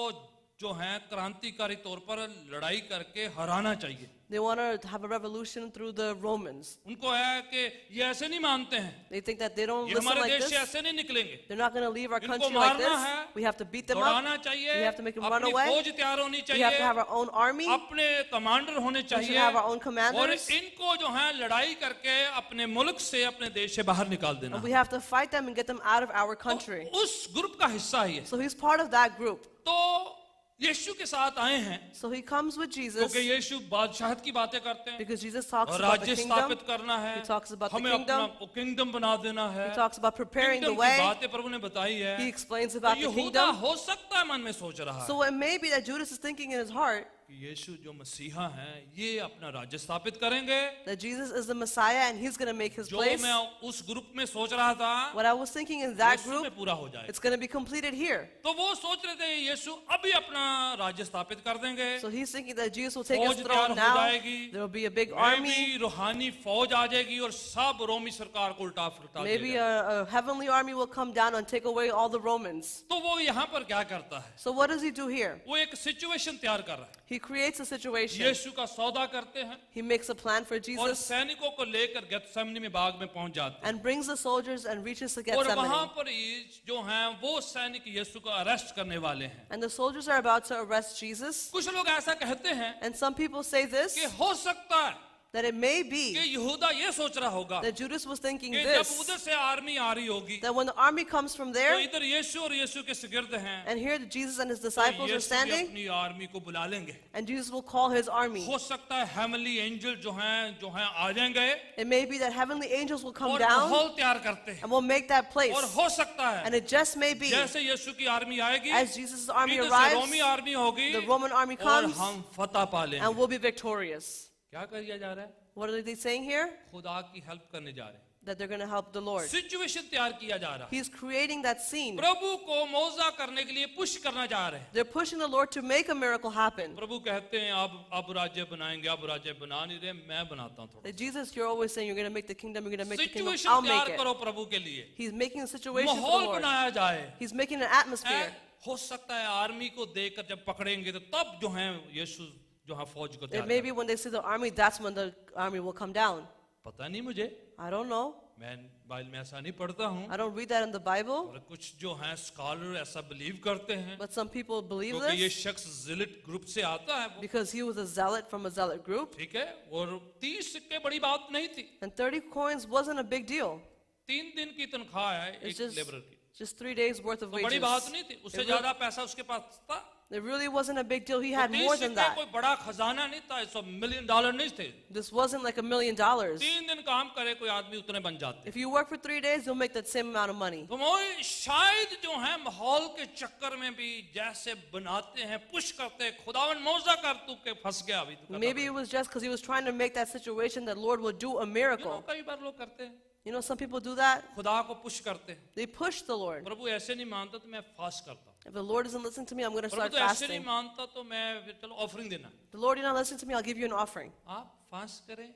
जो है क्रांतिकारी तौर पर लड़ाई करके हराना चाहिए. They want to have a revolution through the Romans. उनको है कि ये ऐसे नहीं मानते हैं, They think that they don't ये listen हमारे like देश से this. ऐसे नहीं निकलेंगे, They're not going to leave our इनको country like मारना है, this. We have to beat them up. दौड़ाना चाहिए, We have to make them run अपनी away. फौज तैयार होनी We have चाहिए, to have our own army. अपने कमांडर होने We should चाहिए, have our own और commanders. इनको जो है लड़ाई करके अपने मुल्क से, अपने देश से बाहर निकाल देना. We have to fight them and get them out of our country. उस ग्रुप का हिस्सा ही है. So he's part of that group. तो यीशु के साथ आए हैं So he comes with Jesus क्योंकि यीशु बादशाहत की बातें करते हैं, because Jesus talks और about the राज्य kingdom. स्थापित करना है, He talks about the हमें kingdom. अपना किंगडम बना देना है. He talks about preparing the kingdom की way. बातें प्रभु ने बताई है. He explains तो about the यहूदा kingdom. हो सकता है मन में सोच रहा है So it may be that Judas is thinking in his heart कि यीशु जो मसीहा हैं ये अपना राज्य स्थापित करेंगे. that Jesus is the Messiah and he's going to make his जो place. मैं उस ग्रुप में सोच रहा था What I was thinking in that यीशु में group, पूरा हो जाएगा. it's going to be completed here. तो वो सोच रहे थे यीशु अभी अपना राज्य स्थापित कर देंगे, So he's thinking that Jesus will take his फौज तैयार throne हो now. जाएगी, There will be a big maybe army. रूहानी फौज आ जाएगी और सब रोमी सरकार को उल्टा फुल्टा Maybe देगा. a heavenly army will come down and take away all the Romans. तो वो यहाँ पर क्या करता है, So what does he do here? वो एक सिचुएशन तैयार कर रहा है. He creates a situation. यीशु का सौदा करते हैं He makes a plan for और Jesus सैनिकों को लेकर गेतसेमनी में बाग में पहुंच जाते हैं. and brings the soldiers and reaches to और वहां Gethsemane. पर ही जो हैं वो सैनिक यीशु को अरेस्ट करने वाले हैं. And the soldiers are about to arrest Jesus. कुछ लोग ऐसा कहते हैं And some people say this, कि हो सकता है that it may कि be यहूदा ये सोच रहा होगा that Judas was thinking कि जब this, उधर से आर्मी आ रही होगी that when the army comes from तो there, इधर यीशु और यीशु के शागिर्द हैं, and here Jesus and his तो disciples are यीशु भी standing, अपनी आर्मी को बुला लेंगे. and Jesus will call his army. हो सकता है हेवनली एंजल जो हैं आ जाएंगे It may be that heavenly angels will come और down माहौल तैयार करते हैं. and will make that place. और हो सकता है And it just may be, जैसे यीशु की आर्मी आएगी, as Jesus' army इधर से arrives, रोमी आर्मी होगी the Roman army और comes, हम फतह पा and लेंगे. we'll be victorious. क्या किया जा रहा है? What are they saying here? खुदा की हेल्प करने जा रहे हैं. That they're going to help the Lord. Situation तैयार किया जा रहा है. He's creating that scene. प्रभु को मौजा करने के लिए पुश करना जा रहे हैं. They're pushing the Lord to make a miracle happen. प्रभु कहते हैं अब राज्य बनाएंगे, अब राज्य बना नहीं रहे, मैं बनाता हूं थोड़ा. That Jesus, you're always saying you're going to make the kingdom, you're going to make the kingdom. Situation I'll तैयार make it. करो प्रभु के लिए. He's making a situation for the माहौल Lord. बनाया जाए. He's making an atmosphere. हो सकता है आर्मी को देखकर जब पकड़ेंगे तो तब जो है यीशु जो है फौज को It तैयार may करें. be when they see the army, that's when the army will come down. पता नहीं मुझे, I don't know. मैं बाइबल में ऐसा नहीं पढ़ता हूँ. I don't read that in the Bible, और कुछ जो हैं स्कॉलर ऐसा बिलीव करते हैं but some people believe क्योंकि ये this शख्स जिलिट ग्रुप से आता है वो. because he was a zealot from a zealot group. ठीक है, और 30 सिक्के बड़ी बात नहीं थी. And 30 coins wasn't a big deal. 3 दिन की तनख्वाह है It's एक लेबरर की. just 3 days worth of तो बड़ी wages. बात नहीं थी. उससे It ज्यादा पैसा उसके पास था. It really wasn't a big deal. He तो had 30 more than सिक्के that. कोई बड़ा खजाना नहीं था, $100 million नहीं थे। This wasn't like $1 million. 3 दिन काम करे कोई आदमी उतने बन जाते। If you work for 3 days, you'll make that same amount of money. तो वो शायद जो है माहौल के चक्कर में भी जैसे बनाते हैं, पुश करते हैं, खुदावन मौजा कर तू के फंस गया अभी तो। Maybe it was just because he was trying to make that situation that Lord would do a miracle. कई बार लोग करते हैं, You know, some people do that. खुदा को पुश करते हैं। They push the Lord. प्रभु ऐसे नहीं मानता तो मैं फास्ट करता हूँ। If the Lord doesn't listen to me, I'm going to Prabhu start तो ऐसे नहीं fasting. मानता तो मैं फिर चलो ऑफरिंग देना। The Lord, you're not listening to me, I'll give you an offering. आप फास्ट करें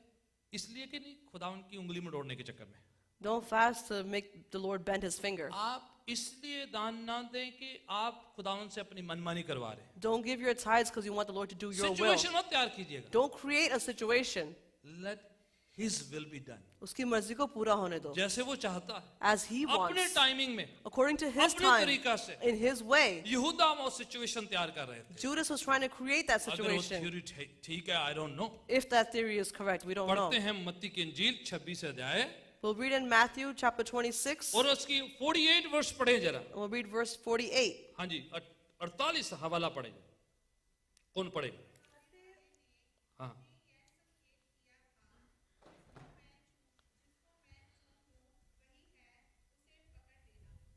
इसलिए कि नहीं खुदावन की उंगली में डोड़ने के चक्कर में। Don't fast to make the Lord bend his finger. आप इसलिए दान ना दें कि आप खुदावन से अपनी मनमानी करवा रहे हैं। Don't give your tithes because you want the Lord to do your will. Situation मत तैयार कीजिएगा। Don't create a situation. Let His will be done। उसकी मर्जी को पूरा होने दो. जैसे वो चाहता है, As he अपने wants. टाइमिंग में, According to his अपने time. तरीका से। In his way. यहूदा वो सिचुएशन तैयार कर रहे थे। Judas was trying to create that अगर वो situation. थ्योरी ठीक है, I don't know। If that theory is correct, we don't know. पढ़ते हैं मत्ती की इंजील 26 अध्याय We'll read in Matthew chapter 26. और उसकी 48 वर्ष पढ़े जरा। And we'll read verse 48. हाँ जी, 48 हवाला पढ़े। कौन पढ़े? हाँ।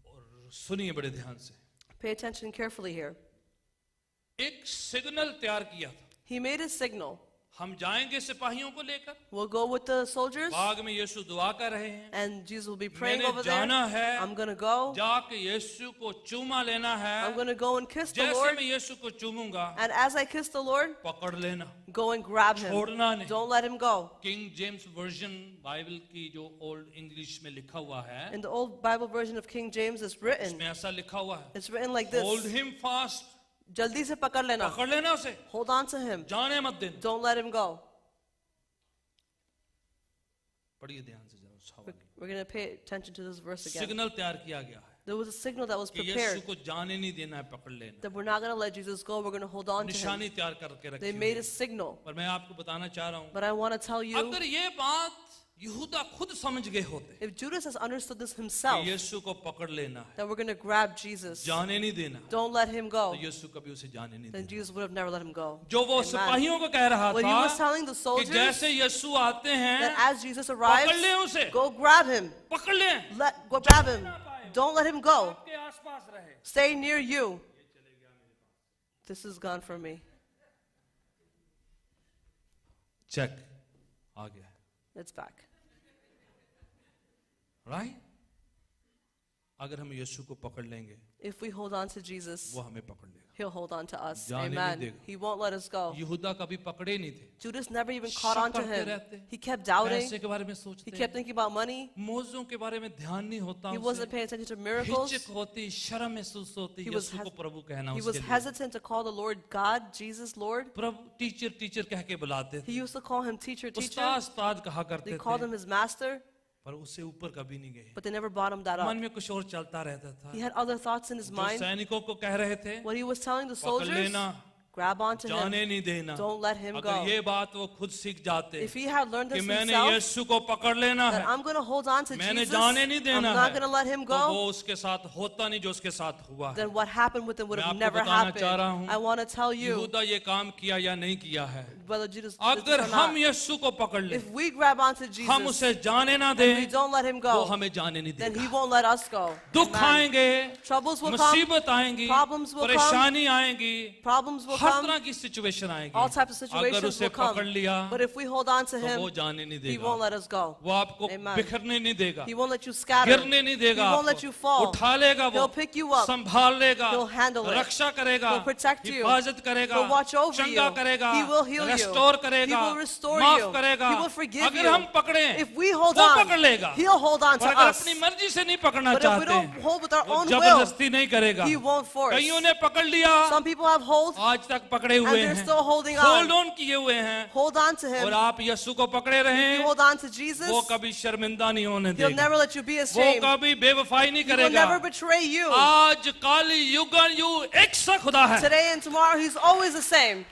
और सुनिए बड़े ध्यान से। Pay attention carefully here. एक सिग्नल तैयार किया था। He made a signal. हम जाएंगे सिपाहियों को लेकर। We'll go with the soldiers. बाग में यीशु दुआ कर रहे हैं। And Jesus will be praying मैंने over there. जाना है। I'm going to go. जाके यीशु को चूमा लेना है। I'm going to go and kiss the जैसे Lord. मैं यीशु को चूमूंगा, And as I kiss the Lord, पकड़ लेना, go and grab him. छोड़ना नहीं। Don't let him go. King James version Bible की जो ओल्ड इंग्लिश में लिखा हुआ है, In the old Bible version of King James, it's written. इसमें ऐसा लिखा हुआ है, It's written like hold this. Him fast, Jaldi se pakad lena. पकड़ लेना उसे, Hold on to him. जाने मत देना। Don't let him go. पढ़िए ध्यान से जरा उस हवाले। We're going to pay attention to this verse again. Signal तैयार किया गया है There was a signal that was कि यीशु prepared को जाने नहीं देना है, पकड़ लेना। that we're not going to let Jesus go. We're going to hold on to him. निशानी तैयार करके They रखी made हुई a signal. है। पर मैं आपको बताना चाह रहा हूँ, But I want to tell you, अगर ये बात यहूदा खुद समझ गए होते if Judas has understood this कि himself, यीशु को पकड़ लेना है, that we're going to grab Jesus, जाने नहीं देना, don't let him go, तो यीशु कभी उसे जाने नहीं then देना। Jesus would have never let him go. जो वो Amen. सिपाहियों को कह रहा What he was था telling the कि soldiers, जैसे यीशु आते that हैं, as Jesus पकड़ arrives, ले उसे, go grab him. पकड़ ले, Go grab him. Don't let him go. आपके आसपास रहे। Stay near you. This is gone from me. Check आ गया, It's back. राइट? अगर हम यीशु को पकड़ लेंगे, If we hold on to Jesus, वो हमें पकड़ लेगा। he'll hold on to us. जाने नहीं Amen. देगा। He won't let us go. यहूदा कभी पकड़े नहीं थे, Judas never even caught on to शक करते him. रहते। He kept doubting. पैसे के बारे में He सोचते, kept thinking about money. मौजों के बारे में ध्यान नहीं होता He उसे, wasn't paying attention to miracles. हिचक होती, शर्म महसूस होती, He was यीशु को प्रभु कहना He उसके was लिए। hesitant to call the Lord God, Jesus Lord. Prabhu teacher teacher कह के बुलाते He थे, used to call him teacher, teacher. उस्ताद उस्ताद कहा करते They called थे, him his master, पर उससे ऊपर कभी नहीं गए। but they never brought him that मन up. में कुछ और चलता रहता था। He had other thoughts in his जो mind. सैनिकों को कह रहे थे, What he was telling the पकड़ soldiers, लेना, grab onto him. जाने नहीं देना। Don't let him अगर go. ये बात वो खुद सीख जाते If he had learned कि this मैंने himself, यीशु को पकड़ लेना that है, I'm going to hold on to मैंने Jesus, जाने नहीं I'm देना not है, going to let him तो go, वो उसके साथ होता नहीं जो उसके साथ हुआ है। then what happened with him would मैं have आपको never बताना चाह रहा happened. हूँ, I want to tell you, यहूदा ये काम किया या नहीं किया है। whether Judas did अगर this or हम not, यीशु को पकड़ ले, if we grab onto हम Jesus उसे जाने ना and we दें, don't let him वो go, हमें जाने नहीं then he देगा। won't let us go. दुख Amen. आएंगे, Troubles will come, मुसीबत आएंगी, problems will come, परेशानी आएंगी, problems will हर come, तरह की सिचुएशन आएगी। all types of अगर situations उसे will come. पकड़ लिया, But if we hold on to तो वो him, जाने नहीं he देगा। won't let us go. वो आपको Amen. बिखरने नहीं देगा, He won't let you scatter. गिरने नहीं He देगा, won't let you fall. उठा लेगा, वो He'll pick you up. संभाल लेगा, He'll handle it. रक्षा करेगा, He'll protect you. हिफाजत करेगा, He'll watch over चंगा you. करेगा, He will heal you. Restore He करेगा, will restore माफ you. करेगा। He will forgive अगर you. हम पकड़ें, If we hold वो on, पकड़ लेगा। he'll hold on to और अगर us. अपनी मर्जी से नहीं पकड़ना But if we चाहते, don't hold with our वो own will, जबरदस्ती नहीं करेगा। he won't force. कईयों ने पकड़ लिया, Some people have hold, आज तक पकड़े and हुए they're हैं, still holding hold on. On किए हुए हैं, Hold on to और him. आप यीशु को पकड़े रहें, You hold on to Jesus, वो कभी शर्मिंदा नहीं होने he'll देगा, never let you be वो ashamed. कभी बेवफाई नहीं He will करेगा। never betray you. आज काल युगन यु एक सा खुदा है। Today and tomorrow, he's always the same.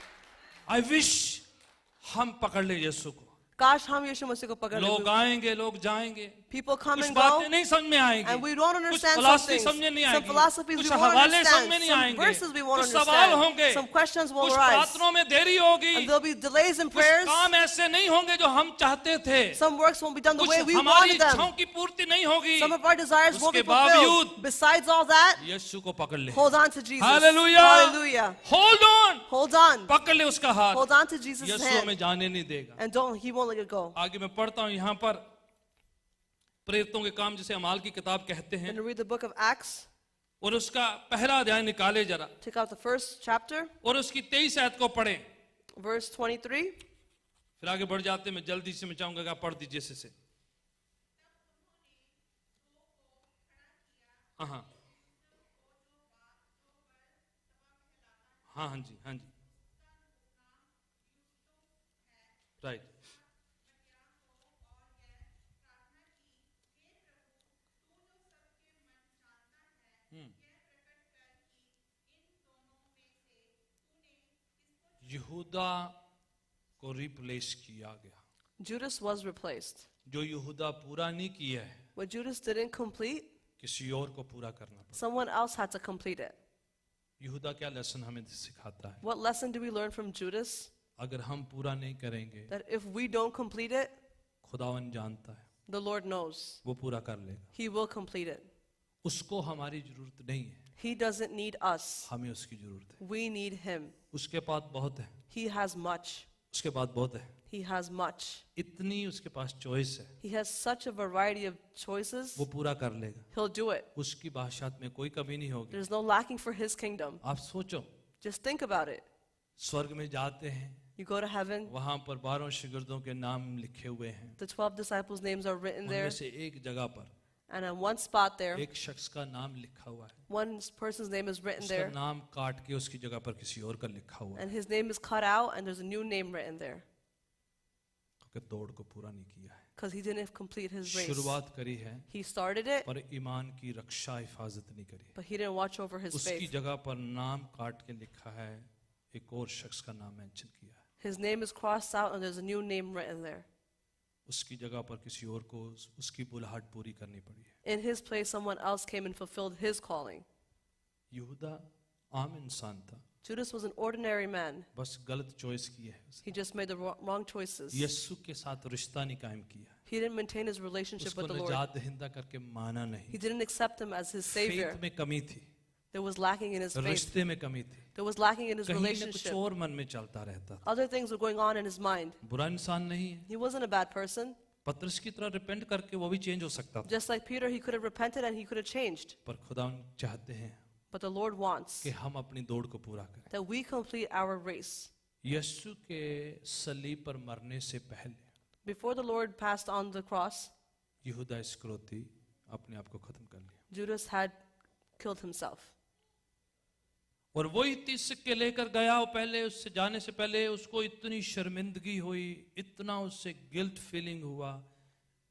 I wish हम पकड़ ले यीशु को। काश हम यीशु मसीह को पकड़ लोग लें. आएंगे, लोग जाएंगे, People come कुछ and बातें go, नहीं समझ में आएंगी, and we don't कुछ understand some फिलॉसफी things. समझ में नहीं Some आएगी, philosophies कुछ we won't हवाले समझ understand. में नहीं Some आएंगे, verses we won't कुछ सवाल understand. होंगे, Some questions will कुछ arise. प्रार्थनाओं में देरी होगी, And there'll be delays in कुछ prayers. काम ऐसे नहीं होंगे जो हम चाहते थे, Some works won't be done the कुछ way we हमारी wanted them. इच्छाओं की पूर्ति नहीं होगी. Some of our desires won't be उसके बावजूद fulfilled. Besides all that, यीशु को पकड़ ले. hold on to Jesus. Hallelujah. Hallelujah. Hold on. Hold on. पकड़ ले उसका हाथ. Hold on to Jesus' Yeshu hand. हमें जाने नहीं देगा. And he won't let it go. आगे मैं पढ़ता हूं यहां पर प्रेरितों के काम जिसे अमाल की किताब कहते हैं, And to read the book of Acts, और उसका पहला अध्याय निकाले जरा, take out the first chapter, और उसकी 23 आयत को पढ़ें. verse 23. फिर आगे बढ़ जाते हैं. मैं जल्दी से मैं चाहूंगा कि आप पढ़ दीजिए से. हाँ हाँ हाँ जी, हाँ जी, राइट. यहूदा को रिप्लेस किया गया. Judas was replaced. जो यहूदा पूरा नहीं किया है, What Judas didn't complete, किसी और को पूरा करना पड़ा. someone else had to complete it. यहूदा क्या लेसन हमें सिखाता है? What lesson do we learn from Judas? अगर हम पूरा नहीं करेंगे, That if we don't complete it, खुदावन जानता है the Lord knows. वो पूरा कर लेगा. He will complete it. उसको हमारी जरूरत नहीं है, He doesn't need us. हमें उसकी जरूरत है. We need him. उसके पास बहुत है, He has much. उसके पास बहुत है, He has much. इतनी उसके पास चॉइस है, He has such a variety of choices. वो पूरा कर लेगा. He'll do it. उसकी बादशाहत में कोई कमी नहीं होगी. There's no lacking for his kingdom. आप सोचो, Just think about it. स्वर्ग में जाते हैं, You go to heaven, वहां पर 12 शिगिर्दों के नाम लिखे हुए हैं. the 12 disciples' names are written there, उनमें से एक जगह पर and on one spot there, एक शख्स का नाम लिखा हुआ है. one person's name is written उसका there, नाम काट के उसकी जगह पर किसी और का लिखा हुआ है, and his name is cut out, and there's a new name written there, क्योंकि दौड़ को पूरा नहीं किया है. because he didn't complete his race. शुरुआत करी है, He started it, पर ईमान की रक्षा हिफाजत नहीं करी. but he didn't watch over his उसकी faith. जगह पर नाम काट के लिखा है, एक और शख्स का नाम मेंशन किया है. His name is crossed out, and there's a new name written there. उसकी जगह पर किसी और को उसकी बुलाहट पूरी करनी पड़ी है. In his place, someone else came and fulfilled his calling. यहूदा आम इंसान था, Judas was an ordinary man. बस गलत चॉइस की है. He just made the wrong choices. यीशु के साथ रिश्ता नहीं कायम किया, He didn't maintain his relationship उसको with the Lord. निजात दहिंदा करके माना He नहीं. didn't accept him as his savior. Faith में कमी थी, There was lacking in his faith. रिश्ते में कमी थी, There was lacking in his कहीं न कुछ relationship. और मन में चलता रहता था. Other things were going on in his mind. बुरा इंसान नहीं है, He wasn't a bad person. पतरस की तरह रिपेंट करके वो भी चेंज हो सकता था. Just like Peter, he could have repented and he could have changed. पर खुदा चाहते हैं But the Lord wants कि हम अपनी दौड़ को पूरा करें. that we complete our race. यीशु के सलीब पर मरने से पहले Before the Lord passed on the cross, यहूदा इस्करियोती अपने आप को खत्म कर लिया. Judas had killed himself. और वही 30 सिक्के लेकर गया, और पहले उससे जाने से पहले उसको इतनी शर्मिंदगी हुई, इतना उससे गिल्ट फीलिंग हुआ,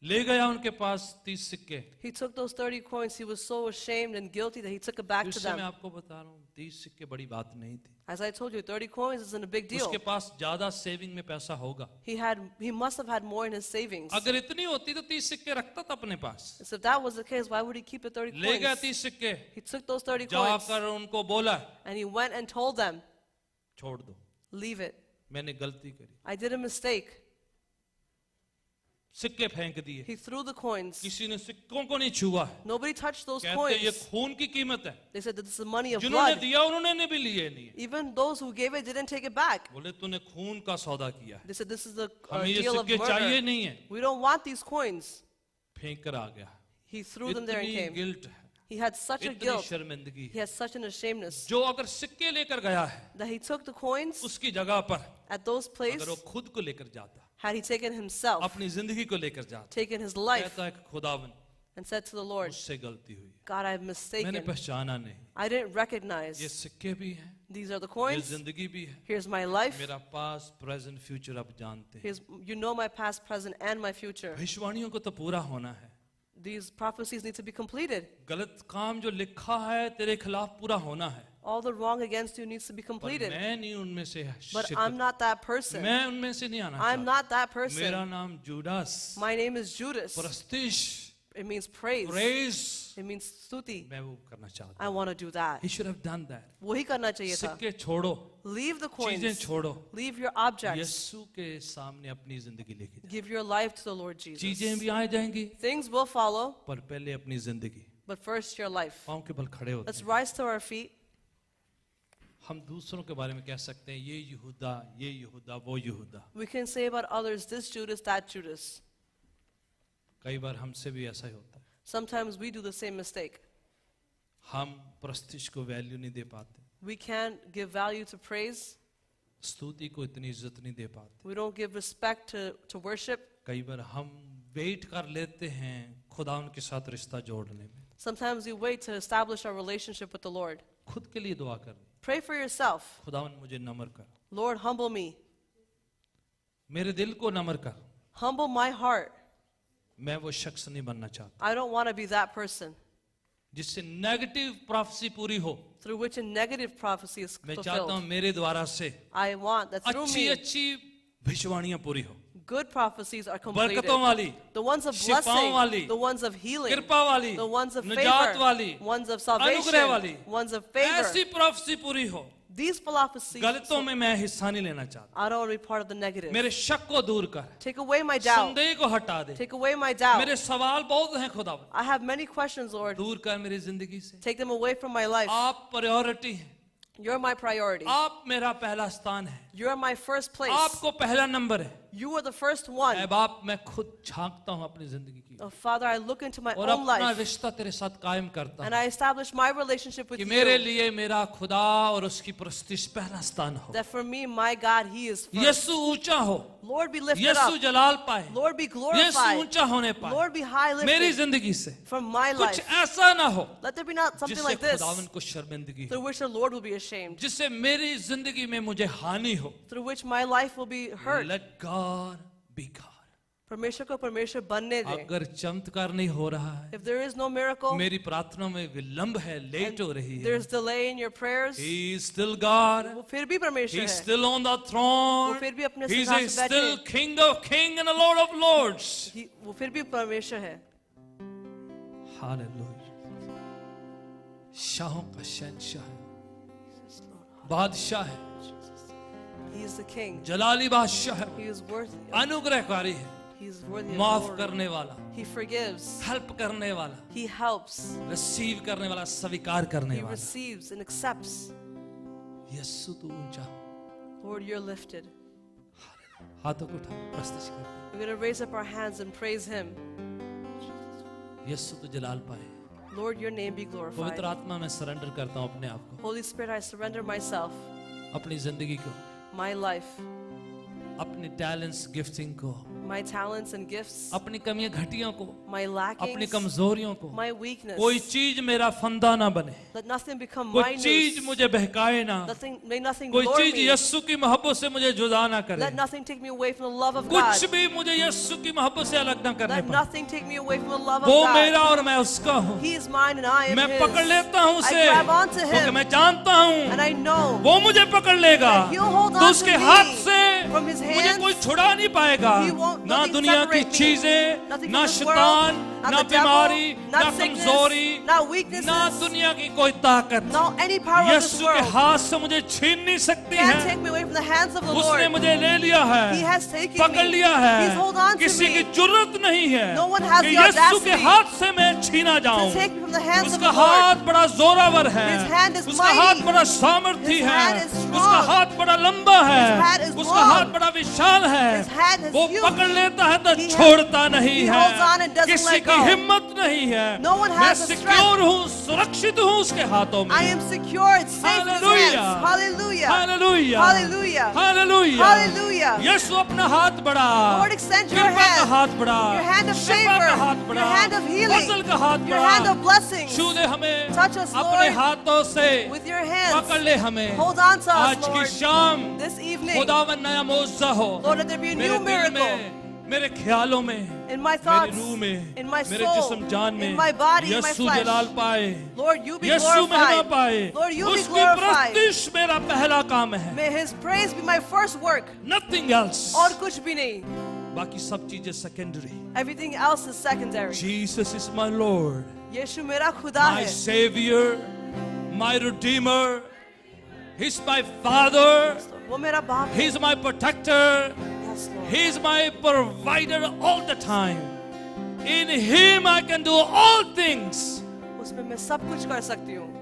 ले गया उनके पास 30 सिक्के. He took those 30 coins. He was so ashamed and guilty that he took it back to इससे मैं them. आपको बता रहा हूँ, 30 सिक्के बड़ी बात नहीं थी. As I told you, 30 coins isn't a big deal. उसके पास ज्यादा सेविंग में पैसा होगा. He must have had more in his savings. अगर इतनी होती तो 30 सिक्के रखता था अपने पास. So if that was the case, why would he keep the 30 ले गया coins? 30 सिक्के, He took those 30 coins जाकर उनको बोला and he went and told them, छोड़ दो, leave it. मैंने गलती करी. I did a mistake. सिक्के फेंक दिए. He threw the coins. किसी ने सिक्कों को नहीं छुआ है. Nobody touched those कहते ये coins. खून की कीमत है. They said that this is money of जिन्होंने blood. दिया उन्होंने भी लिए नहीं. Even those who gave it didn't take it back. बोले तूने खून का सौदा किया है, They said this is the हमें ये deal of सिक्के चाहिए murder. नहीं है. We don't want these coins. फेंक कर आ गया. He threw them there and इतनी came. गिल्ट है, He had such a इतनी guilt. शर्मिंदगी He had such an ashamedness जो अगर सिक्के लेकर गया है that he took the coins उसकी जगह पर at those places. अगर वो खुद को लेकर जाता, Had he taken himself, अपनी जिंदगी को लेकर जाता, taken his life, कहता है कि खुदावन and said to the Lord, मुझसे गलती हुई, God, I've मैंने mistaken. पहचाना नहीं. I didn't recognize. ये सिक्के भी हैं, These are the ये coins. जिंदगी भी है, Here's my life. मेरा पास प्रेजेंट फ्यूचर आप जानते हैं. Here's, you know my past, present, and my future. भविष्यवाणियों को तो पूरा होना है. These prophecies need to be completed. गलत काम जो लिखा है तेरे खिलाफ पूरा होना है. All the wrong against you needs to be पर completed. मैं नहीं उनमें से But शिरकत- I'm not that person. मैं उनमें से नहीं आना I'm चाहता। not that मेरा person. नाम Judas, My name is Judas. प्रस्तिश, It means praise. Praise, It means stuti. मैं वो करना चाहता I want to do that. He should have done that. वही करना चाहिए था. सिक्के छोड़ो, Leave the चीजें coins. छोड़ो, Leave your objects. यीशु के सामने अपनी जिंदगी लेके जाओ। Give your life to the Lord Jesus. चीजें भी आ जाएंगी, Things will follow, पर पहले अपनी जिंदगी। but first your life. पाँव के बल खड़े होते Let's हैं। rise to our feet. हम दूसरों के बारे में कह सकते हैं ये यहूदा, वो यहूदा। We can say about others, this Judas, that Judas. कई बार हमसे भी ऐसा ही होता है। Sometimes we do the same mistake. हम प्रस्तिश को वैल्यू नहीं दे पाते, We can't give value to praise. स्तुति को इतनी इज्जत नहीं दे पाते। We don't give respect to worship. कई बार हम वेट कर लेते हैं खुदा उनके साथ रिश्ता जोड़ने में। Sometimes we wait to establish our relationship with the Lord. खुद के लिए दुआ करनी, Pray for yourself. खुदावन मुझे नम्र कर, Lord, humble me. मेरे दिल को नम्र कर। Humble my heart. मैं वो शख्स नहीं बनना चाहता I don't want to be that person जिससे नेगेटिव प्रोफेसी पूरी हो। through which a negative prophecy is मैं चाहता हूं fulfilled. मेरे द्वारा से I want that through अच्छी me, अच्छी भविष्यवाणियां पूरी हो, good prophecies are completed. बरकतों वाली, The ones of शिफाओं blessing, वाली, the ones of healing, कृपा वाली, the ones of निजात favor, वाली, ones of अनुग्रह salvation, वाली, ones of favor. ऐसी प्रोफेसी पूरी हो। These prophecies, गलतों में मैं हिस्सा नहीं लेना चाहता। I don't want to be part of the negative. मेरे शक को दूर कर, Take away my doubt. संदेह को हटा दे। Take away my doubt. मेरे सवाल बहुत हैं खुदावन, I have many questions, Lord. दूर कर मेरी जिंदगी से। Take them away from my life. आप प्रायोरिटी हैं, You're my priority. आप मेरा पहला स्थान है, You're my first place. आपको पहला नंबर है। You are the first one. ऐ बाप, मैं खुद झांकता हूं अपनी जिंदगी की Oh, Father, I look into my और own अपना life रिश्ता तेरे साथ कायम करता and हूं I establish my relationship with कि मेरे you. लिए मेरा खुदा और उसकी प्रस्तिश पहला स्थान हो। That for me, my God, He is first. यीशु ऊंचा हो, Lord, be lifted Yeshu up. जलाल पाए, Lord, be यीशु glorified. ऊंचा होने पाए Lord, be high मेरी lifted जिंदगी से। from my कुछ life. ऐसा ना हो Let there be not something जिससे like this खुदावन को शर्मिंदगी हो, through which the Lord will be ashamed, जिससे मेरी जिंदगी में मुझे हानि हो। through which my life will be hurt. Let God be God। परमेश्वर को परमेश्वर बनने दे. अगर चमत्कार नहीं हो रहा है, If there is no miracle, मेरी प्रार्थना में विलंब है, लेट हो रही है, there's delay in your prayers, He is still God, वो फिर भी परमेश्वर He's है. still on the throne, वो फिर भी अपने He's सिंहासन पे still बैठे. King of Kings and the Lord of Lords। वो फिर भी परमेश्वर है. हालेलुया। शाहों का शहंशाह है, बादशाह है, He is the King. जलाली बादशाह है, He is worthy. अनुग्रहकारी है, He is worthy of माफ glory. करने वाला, He forgives. हेल्प करने वाला, He helps. रिसीव करने वाला, स्वीकार करने He वाला। receives and accepts. यीशु तू ऊंचा, Lord, you're lifted. हाथों को उठा, प्रस्तुत कर। We're going to raise up our hands and praise Him. यीशु तू जलाल पाए। Lord, your name be पवित्र glorified. आत्मा में सरेंडर करता हूं अपने आप को, Holy Spirit, I surrender myself, अपनी जिंदगी को, my life, अपने टैलेंट्स गिफ्टिंग को, my talents and gifts, अपनी कमियां घटियों को, my अपनी lackings, कमजोरियों को। my weakness. कोई चीज मेरा फंदा ना बने, Let nothing become कोई my चीज news. मुझे बहकाए ना, May nothing कोई lure चीज me. यीशु की मोहब्बत से मुझे जुदा ना करे, Let nothing take me away from the love of God. कुछ भी मुझे यीशु की मोहब्बत से अलग ना करने Let पाए। nothing take me away from the love of वो God. मेरा और मैं उसका हूँ। He is mine and I am मैं पकड़ His. लेता हूँ उसे, I grab onto क्योंकि Him. मैं जानता हूँ And I know वो मुझे पकड़ लेगा, that He'll hold तो on उसके to me. हाथ से From His मुझे hands, कोई छुड़ा नहीं पाएगा। He won't- ना nothing दुनिया की separate me. चीजें, Nothing ना from this world, शैतान, not ना the devil, बीमारी, not ना sickness, कमजोरी, not weaknesses, ना दुनिया की कोई ताकत no any power of this यीशु के world हाथ से मुझे छीन नहीं सकती can't है। take me away from the hands of the उसने Lord. मुझे ले लिया है, He has taken पकड़ me. लिया है। He's hold on to किसी me. की जरूरत नहीं है No one has कि the यीशु के audacity हाथ से मैं छीना जाऊं। to take me from the hands of उसका the Lord. हाथ बड़ा जोरावर है, His hand is उसका mighty. हाथ बड़ा सामर्थी His है, hand is strong. उसका हाथ बड़ा लंबा है, His hand is उसका long. हाथ बड़ा विशाल है। His hand is वो huge. पकड़ लेता है तो He छोड़ता नहीं he है। holds on and doesn't किसी let की go. हिम्मत नहीं है। No one मैं has the सिक्योर हूँ, सुरक्षित हूँ उसके हाथों में। I am secure. It's safe in His Hallelujah. hands. Hallelujah. Hallelujah, Hallelujah. Hallelujah, Hallelujah. यीशु अपना हाथ बढ़ा, Lord, extend your कृपा का hand. हाथ बढ़ा, Your hand of Shifa favor. का हाथ Your बढ़ा, hand of healing. फसल का हाथ Your बढ़ा, hand of blessings. छू ले हमें Touch us, अपने Lord, हाथों से, with your hands. पकड़ ले हमें। Hold on to us, आज की Lord. शाम This evening, खुदावन नया मौजज़ा हो Lord, let there be a मेरे new दिल miracle. में, मेरे ख्यालों में, in my मेरी thoughts, रूह में, in my मेरे soul, जिस्म जान में in my body, in my Yeshu flesh. जलाल पाए, Lord, you be यीशु महिमा glorified. पाए। Lord, you be उसकी glorified. प्रस्तुति मेरा पहला काम है, May His praise be my first work. nothing else। और कुछ भी नहीं. बाकी सब चीजें secondary. Everything else is secondary. Jesus is my Lord, यीशु मेरा खुदा my है. Savior, my Redeemer. He's my Father, वो मेरा बाप है. He's my protector, Yes, Lord. He's my provider all the time. In Him I can do all things. उसमें मैं सब कुछ कर सकती हूँ.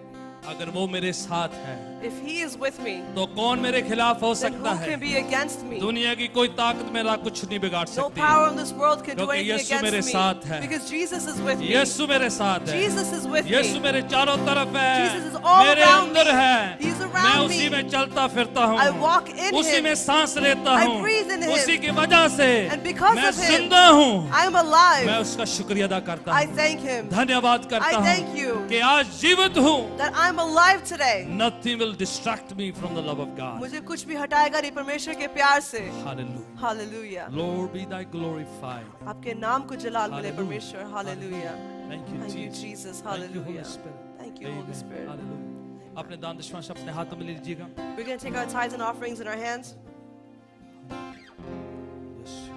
अगर वो मेरे साथ है If He is with me, तो कौन मेरे खिलाफ हो then सकता who है? can be against me? दुनिया की कोई ताकत मेरा कुछ नहीं बिगाड़ No सकती, power in this world can do क्योंकि anything यीशु मेरे against साथ me. है। Because Jesus is with me. यीशु मेरे साथ है, Jesus is with Yeshu me. मेरे चारों तरफ है, Jesus is all मेरे around अंदर me. है, He's मैं around उसी me. में चलता फिरता हूँ, I walk in उसी Him. में सांस लेता I हूँ, breathe in Him. उसी की वजह से And because मैं of Him, जिंदा हूँ। I am मैं alive. उसका शुक्रिया अदा करता I हूँ, thank Him धन्यवाद करता I हूँ thank you. कि आज जीवित हूँ। that I am alive today. Nothing will distract me from the love of God. मुझे कुछ भी हटाएगा नहीं परमेश्वर के प्यार से. Hallelujah. Hallelujah. Lord be thy glorified. आपके नाम को जलाल मिले Hallelujah. परमेश्वर. Hallelujah. Thank you, Thank you, Jesus. Jesus. Thank you, Holy Hallelujah. Spirit. Thank you, Holy Amen. Spirit. Hallelujah. अपने दान दशमांश अपने हाथों में ले लीजिएगा। We're going to take our tithes and offerings in our hands. Yes.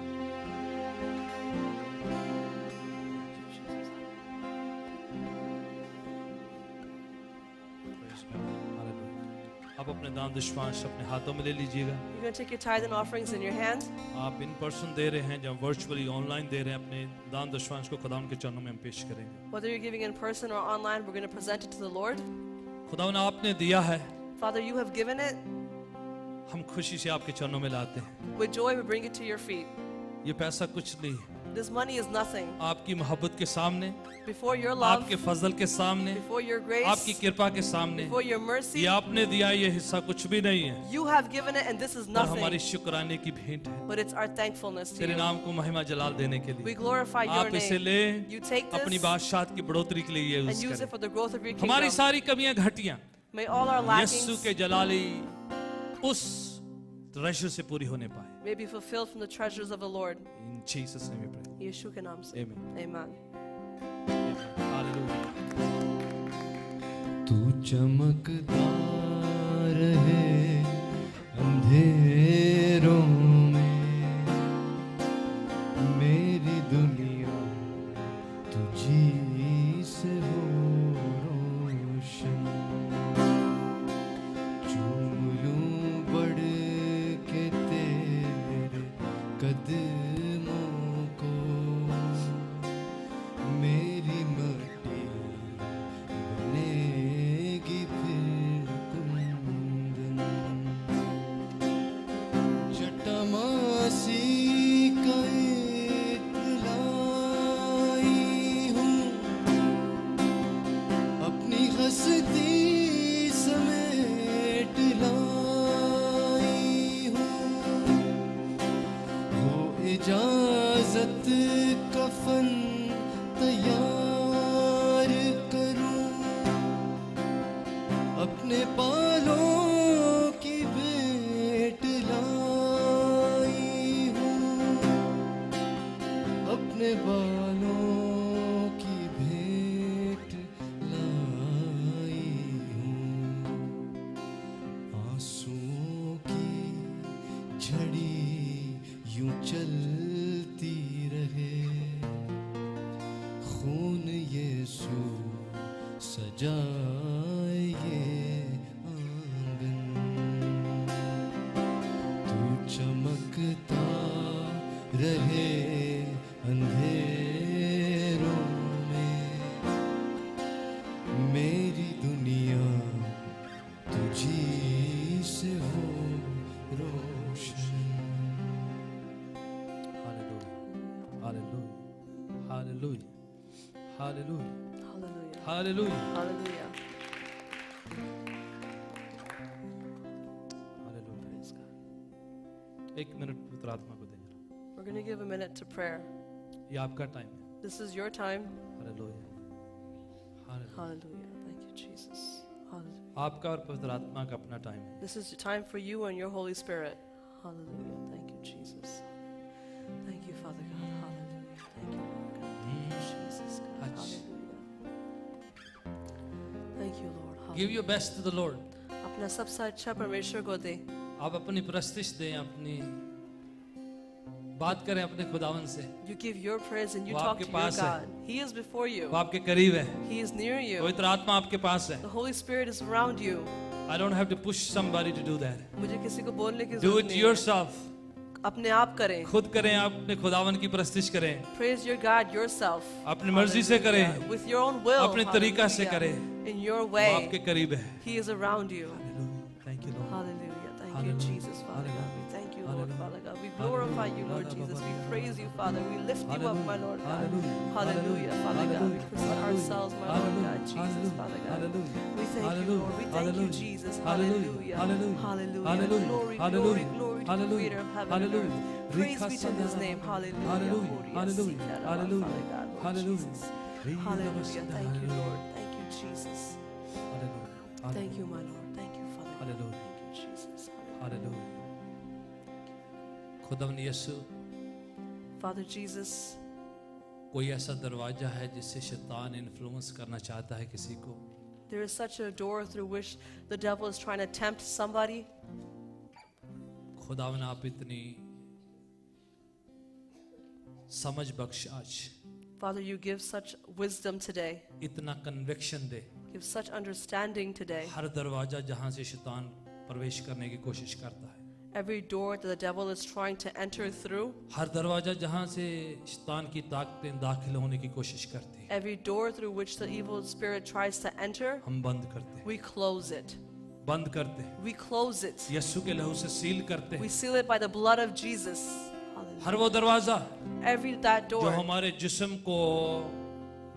Praise God. Hallelujah. आप अपने दान दशमांश अपने हाथों में ले लीजिएगा। You're going to take your tithes and offerings in your hands. आप इन पर्सन दे रहे हैं या वर्चुअली ऑनलाइन दे रहे हैं, अपने दान दशमांश को खुदा के चरणों में हम पेश करेंगे। Whether you're giving in person or online, we're going to present it to the Lord. खुदा ने आपने दिया है, Father, you have given it. हम खुशी से आपके चरणों में लाते हैं। With joy, we bring it to your feet. ये पैसा कुछ नहीं, This money is nothing. आपकी मोहब्बत के सामने, Before your love, आपके फजल के सामने, before your आपकी grace, कृपा के सामने, before your mercy, ये आपने दिया, ये हिस्सा कुछ भी नहीं है, you have given it, and this is और हमारी nothing. शुक्राने की भेंट है। But it's our thankfulness to तेरे you. नाम को महिमा जलाल देने के We लिए glorify your आप इसे name. ले, You take अपनी this बादशाहत की बढ़ोतरी के लिए ये and यूज use it करें। for the growth of your हमारी kingdom. सारी कमियां घटियां May all our Yeshu lackings के जलाली उस ट्रेजर से पूरी होने पाए। may be fulfilled from the treasures of the Lord. In Jesus name we pray. यीशु के नाम से. Amen. Amen. Hallelujah. तू चमकता रहे अंधेरों में, मेरी दुनिया तुझी से हो रोशन। चूम लूं बढ़ के तेरे कदमों को, मेरी मट्टी बनेगी फिर कुंदन। जटामासी का एक लाई हूँ, अपनी हस्ती समेट लाई हूँ। वो इजाजत कफन तैयार करूं, अपने बालों की भेंट लाई हूँ, अपने बालों की भेंट लाई हूँ। आंसुओं की झड़ी यूं चलती रहे, खून यीशु सजाए ये आंगन। तू चमकता रहे अंधेरों में, मेरी दुनिया तुझी से हो रोशन। Hallelujah. Hallelujah. Hallelujah. Hallelujah. Hallelujah. Hallelujah. Hallelujah. एक मिनट पवित्र आत्मा को दें। We're going to give a minute to prayer. ये आपका टाइम है। This is your time. Hallelujah. Hallelujah. Hallelujah. Thank you, Jesus. Hallelujah. आपका और पवित्र आत्मा का अपना टाइम है। This is the time for you and your Holy Spirit. Hallelujah. Thank you, Jesus. Thank you, Father God. Hallelujah. Thank you, Lord God. Thank you, Jesus God. Hallelujah. Thank you, Lord. Give Hallelujah. your best to the Lord. अपना सबसे अच्छा परमेश्वर को दे. आप अपनी प्रस्तिश दें, अपनी बात करें अपने खुदावन से. You give your prayers and you वो talk आपके to your पास है. God. He is before you. वो आपके करीब है. He is near you. पवित्र आत्मा आपके पास है. The Holy Spirit is around you. I don't have to push somebody to do that. मुझे किसी को बोलने की Do जरूरत it नहीं है. yourself. अपने आप करें. खुद करें, अपने खुदावन की प्रस्तिश करें. Praise your God yourself. अपनी मर्जी से करें. Hallelujah. With your own will. अपने तरीका से Hallelujah. करें. In your वो way. आपके करीब है. He is around you. Hallelujah. Thank you, Lord. Hallelujah. Thank you, Hallelujah. Jesus, Father God. We thank you, Lord, Hallelujah. Father God. We glorify you, Lord Jesus. We praise you, Father. We lift you up, my Lord God. Hallelujah. Hallelujah, Father God. We present ourselves, my Lord God. Jesus, Hallelujah. Father God. Hallelujah. We thank you, Lord. We thank you, Hallelujah. Jesus. Hallelujah. Hallelujah. Hallelujah. Hallelujah. Glory, glory, glory to the Hallelujah. Creator of heaven and Hallelujah. earth. Praise be to His name. Hallelujah. Hallelujah. Gloria Hallelujah. Sikara, Hallelujah. Father God, Lord Hallelujah. Jesus. Hallelujah. Thank you, Lord. Thank you, Jesus. Hallelujah. Thank you, my Lord. Thank you, Father God. Hallelujah. Thank you, Jesus. Hallelujah. खुदावन यीशु, Father Jesus, कोई ऐसा दरवाजा है जिससे शैतान influence करना चाहता है किसी को. there is such a door through which the devil is trying to tempt somebody. खुदावन आप इतनी समझ बख्श आज, Father, you give such wisdom today. इतना कन्विक्शन दे. Give such understanding today. हर दरवाजा जहां से शैतान प्रवेश करने की कोशिश करता है, Every door that the devil is trying to enter through, हर दरवाजा जहां से शैतान की ताकतें दाखिल होने की कोशिश करती है, every door through which the evil spirit tries to enter, हम बंद करते हैं. we close it. बंद करते हैं. We close it. यीशु के लहू से सील करते We हैं. seal it by the blood of Jesus. Hallelujah. हर वो दरवाजा Every that जो door हमारे जिस्म को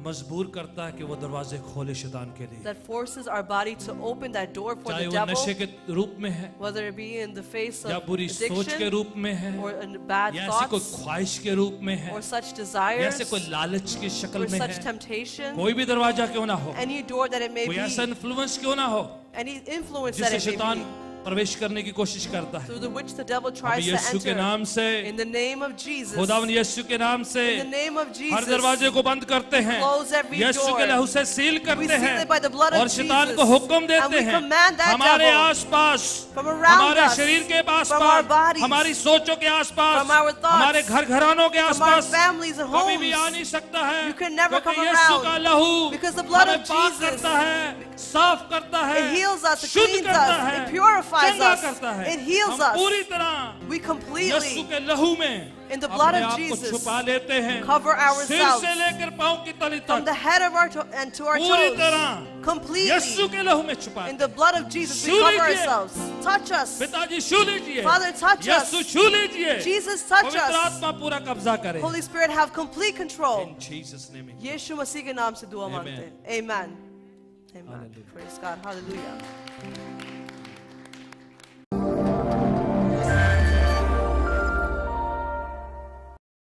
मजबूर करता है कि वो दरवाजे खोले शैतान के लिए, that forces our body to open that door for चाहे the वो नशे devil, के रूप में है, whether it be in the face या of बुरी सोच के addiction रूप में है, or in bad या ऐसी कोई thoughts ख्वाहिश के रूप में है, or such या desires ऐसे कोई लालच की शक्ल or में such है. temptation, कोई भी दरवाजा क्यों ना हो, any door that it may कोई ऐसा be, इन्फ्लुएंस क्यों ना हो any influence that जिससे it may शैतान be, प्रवेश करने की कोशिश करता है, through the which the devil अब tries to यीशु के enter, नाम से, in the name of Jesus, खुदावन यीशु के नाम से in the name of her Jesus, दरवाजे को बंद करते हैं, close every यीशु door. के लहू से सील We करते seal हैं it by the blood of और शैतान Jesus. को हुक्म And देते we हैं command that हमारे devil आसपास, from around हमारे us, शरीर के from our आसपास, bodies, हमारी सोचों के आसपास, from our thoughts, हमारे घर घरानों के from our आसपास families and कभी भी आ homes. नहीं सकता है, You can never क्योंकि come यीशु around. का लहू Because the blood हमें of पाक Jesus, करता है, साफ करता है, it heals us, it शुद्ध cleans करता us, है, it purifies चंगा us, करता है. it heals हम us. पूरी तरह We यीशु completely, के लहू में in the blood अपने of आप को Jesus, छुपा लेते हैं, cover सिर ourselves से लेकर पांव की तली from तक the head of our and to our पूरी toes, तरह completely, यीशु के लहू में छुपा. in the blood of Jesus, we छू cover लीजिए. ourselves. Touch us. पिताजी छू लीजिए, Father, touch us. यीशु छू लीजिए, Jesus, touch पवित्र us. आत्मा पूरा कब्जा करे. Holy Spirit, have complete control. In Jesus' name. यीशु मसीह के नाम से दुआ Amen. मांगते हैं. Amen. Amen. Hallelujah. Praise God. Hallelujah.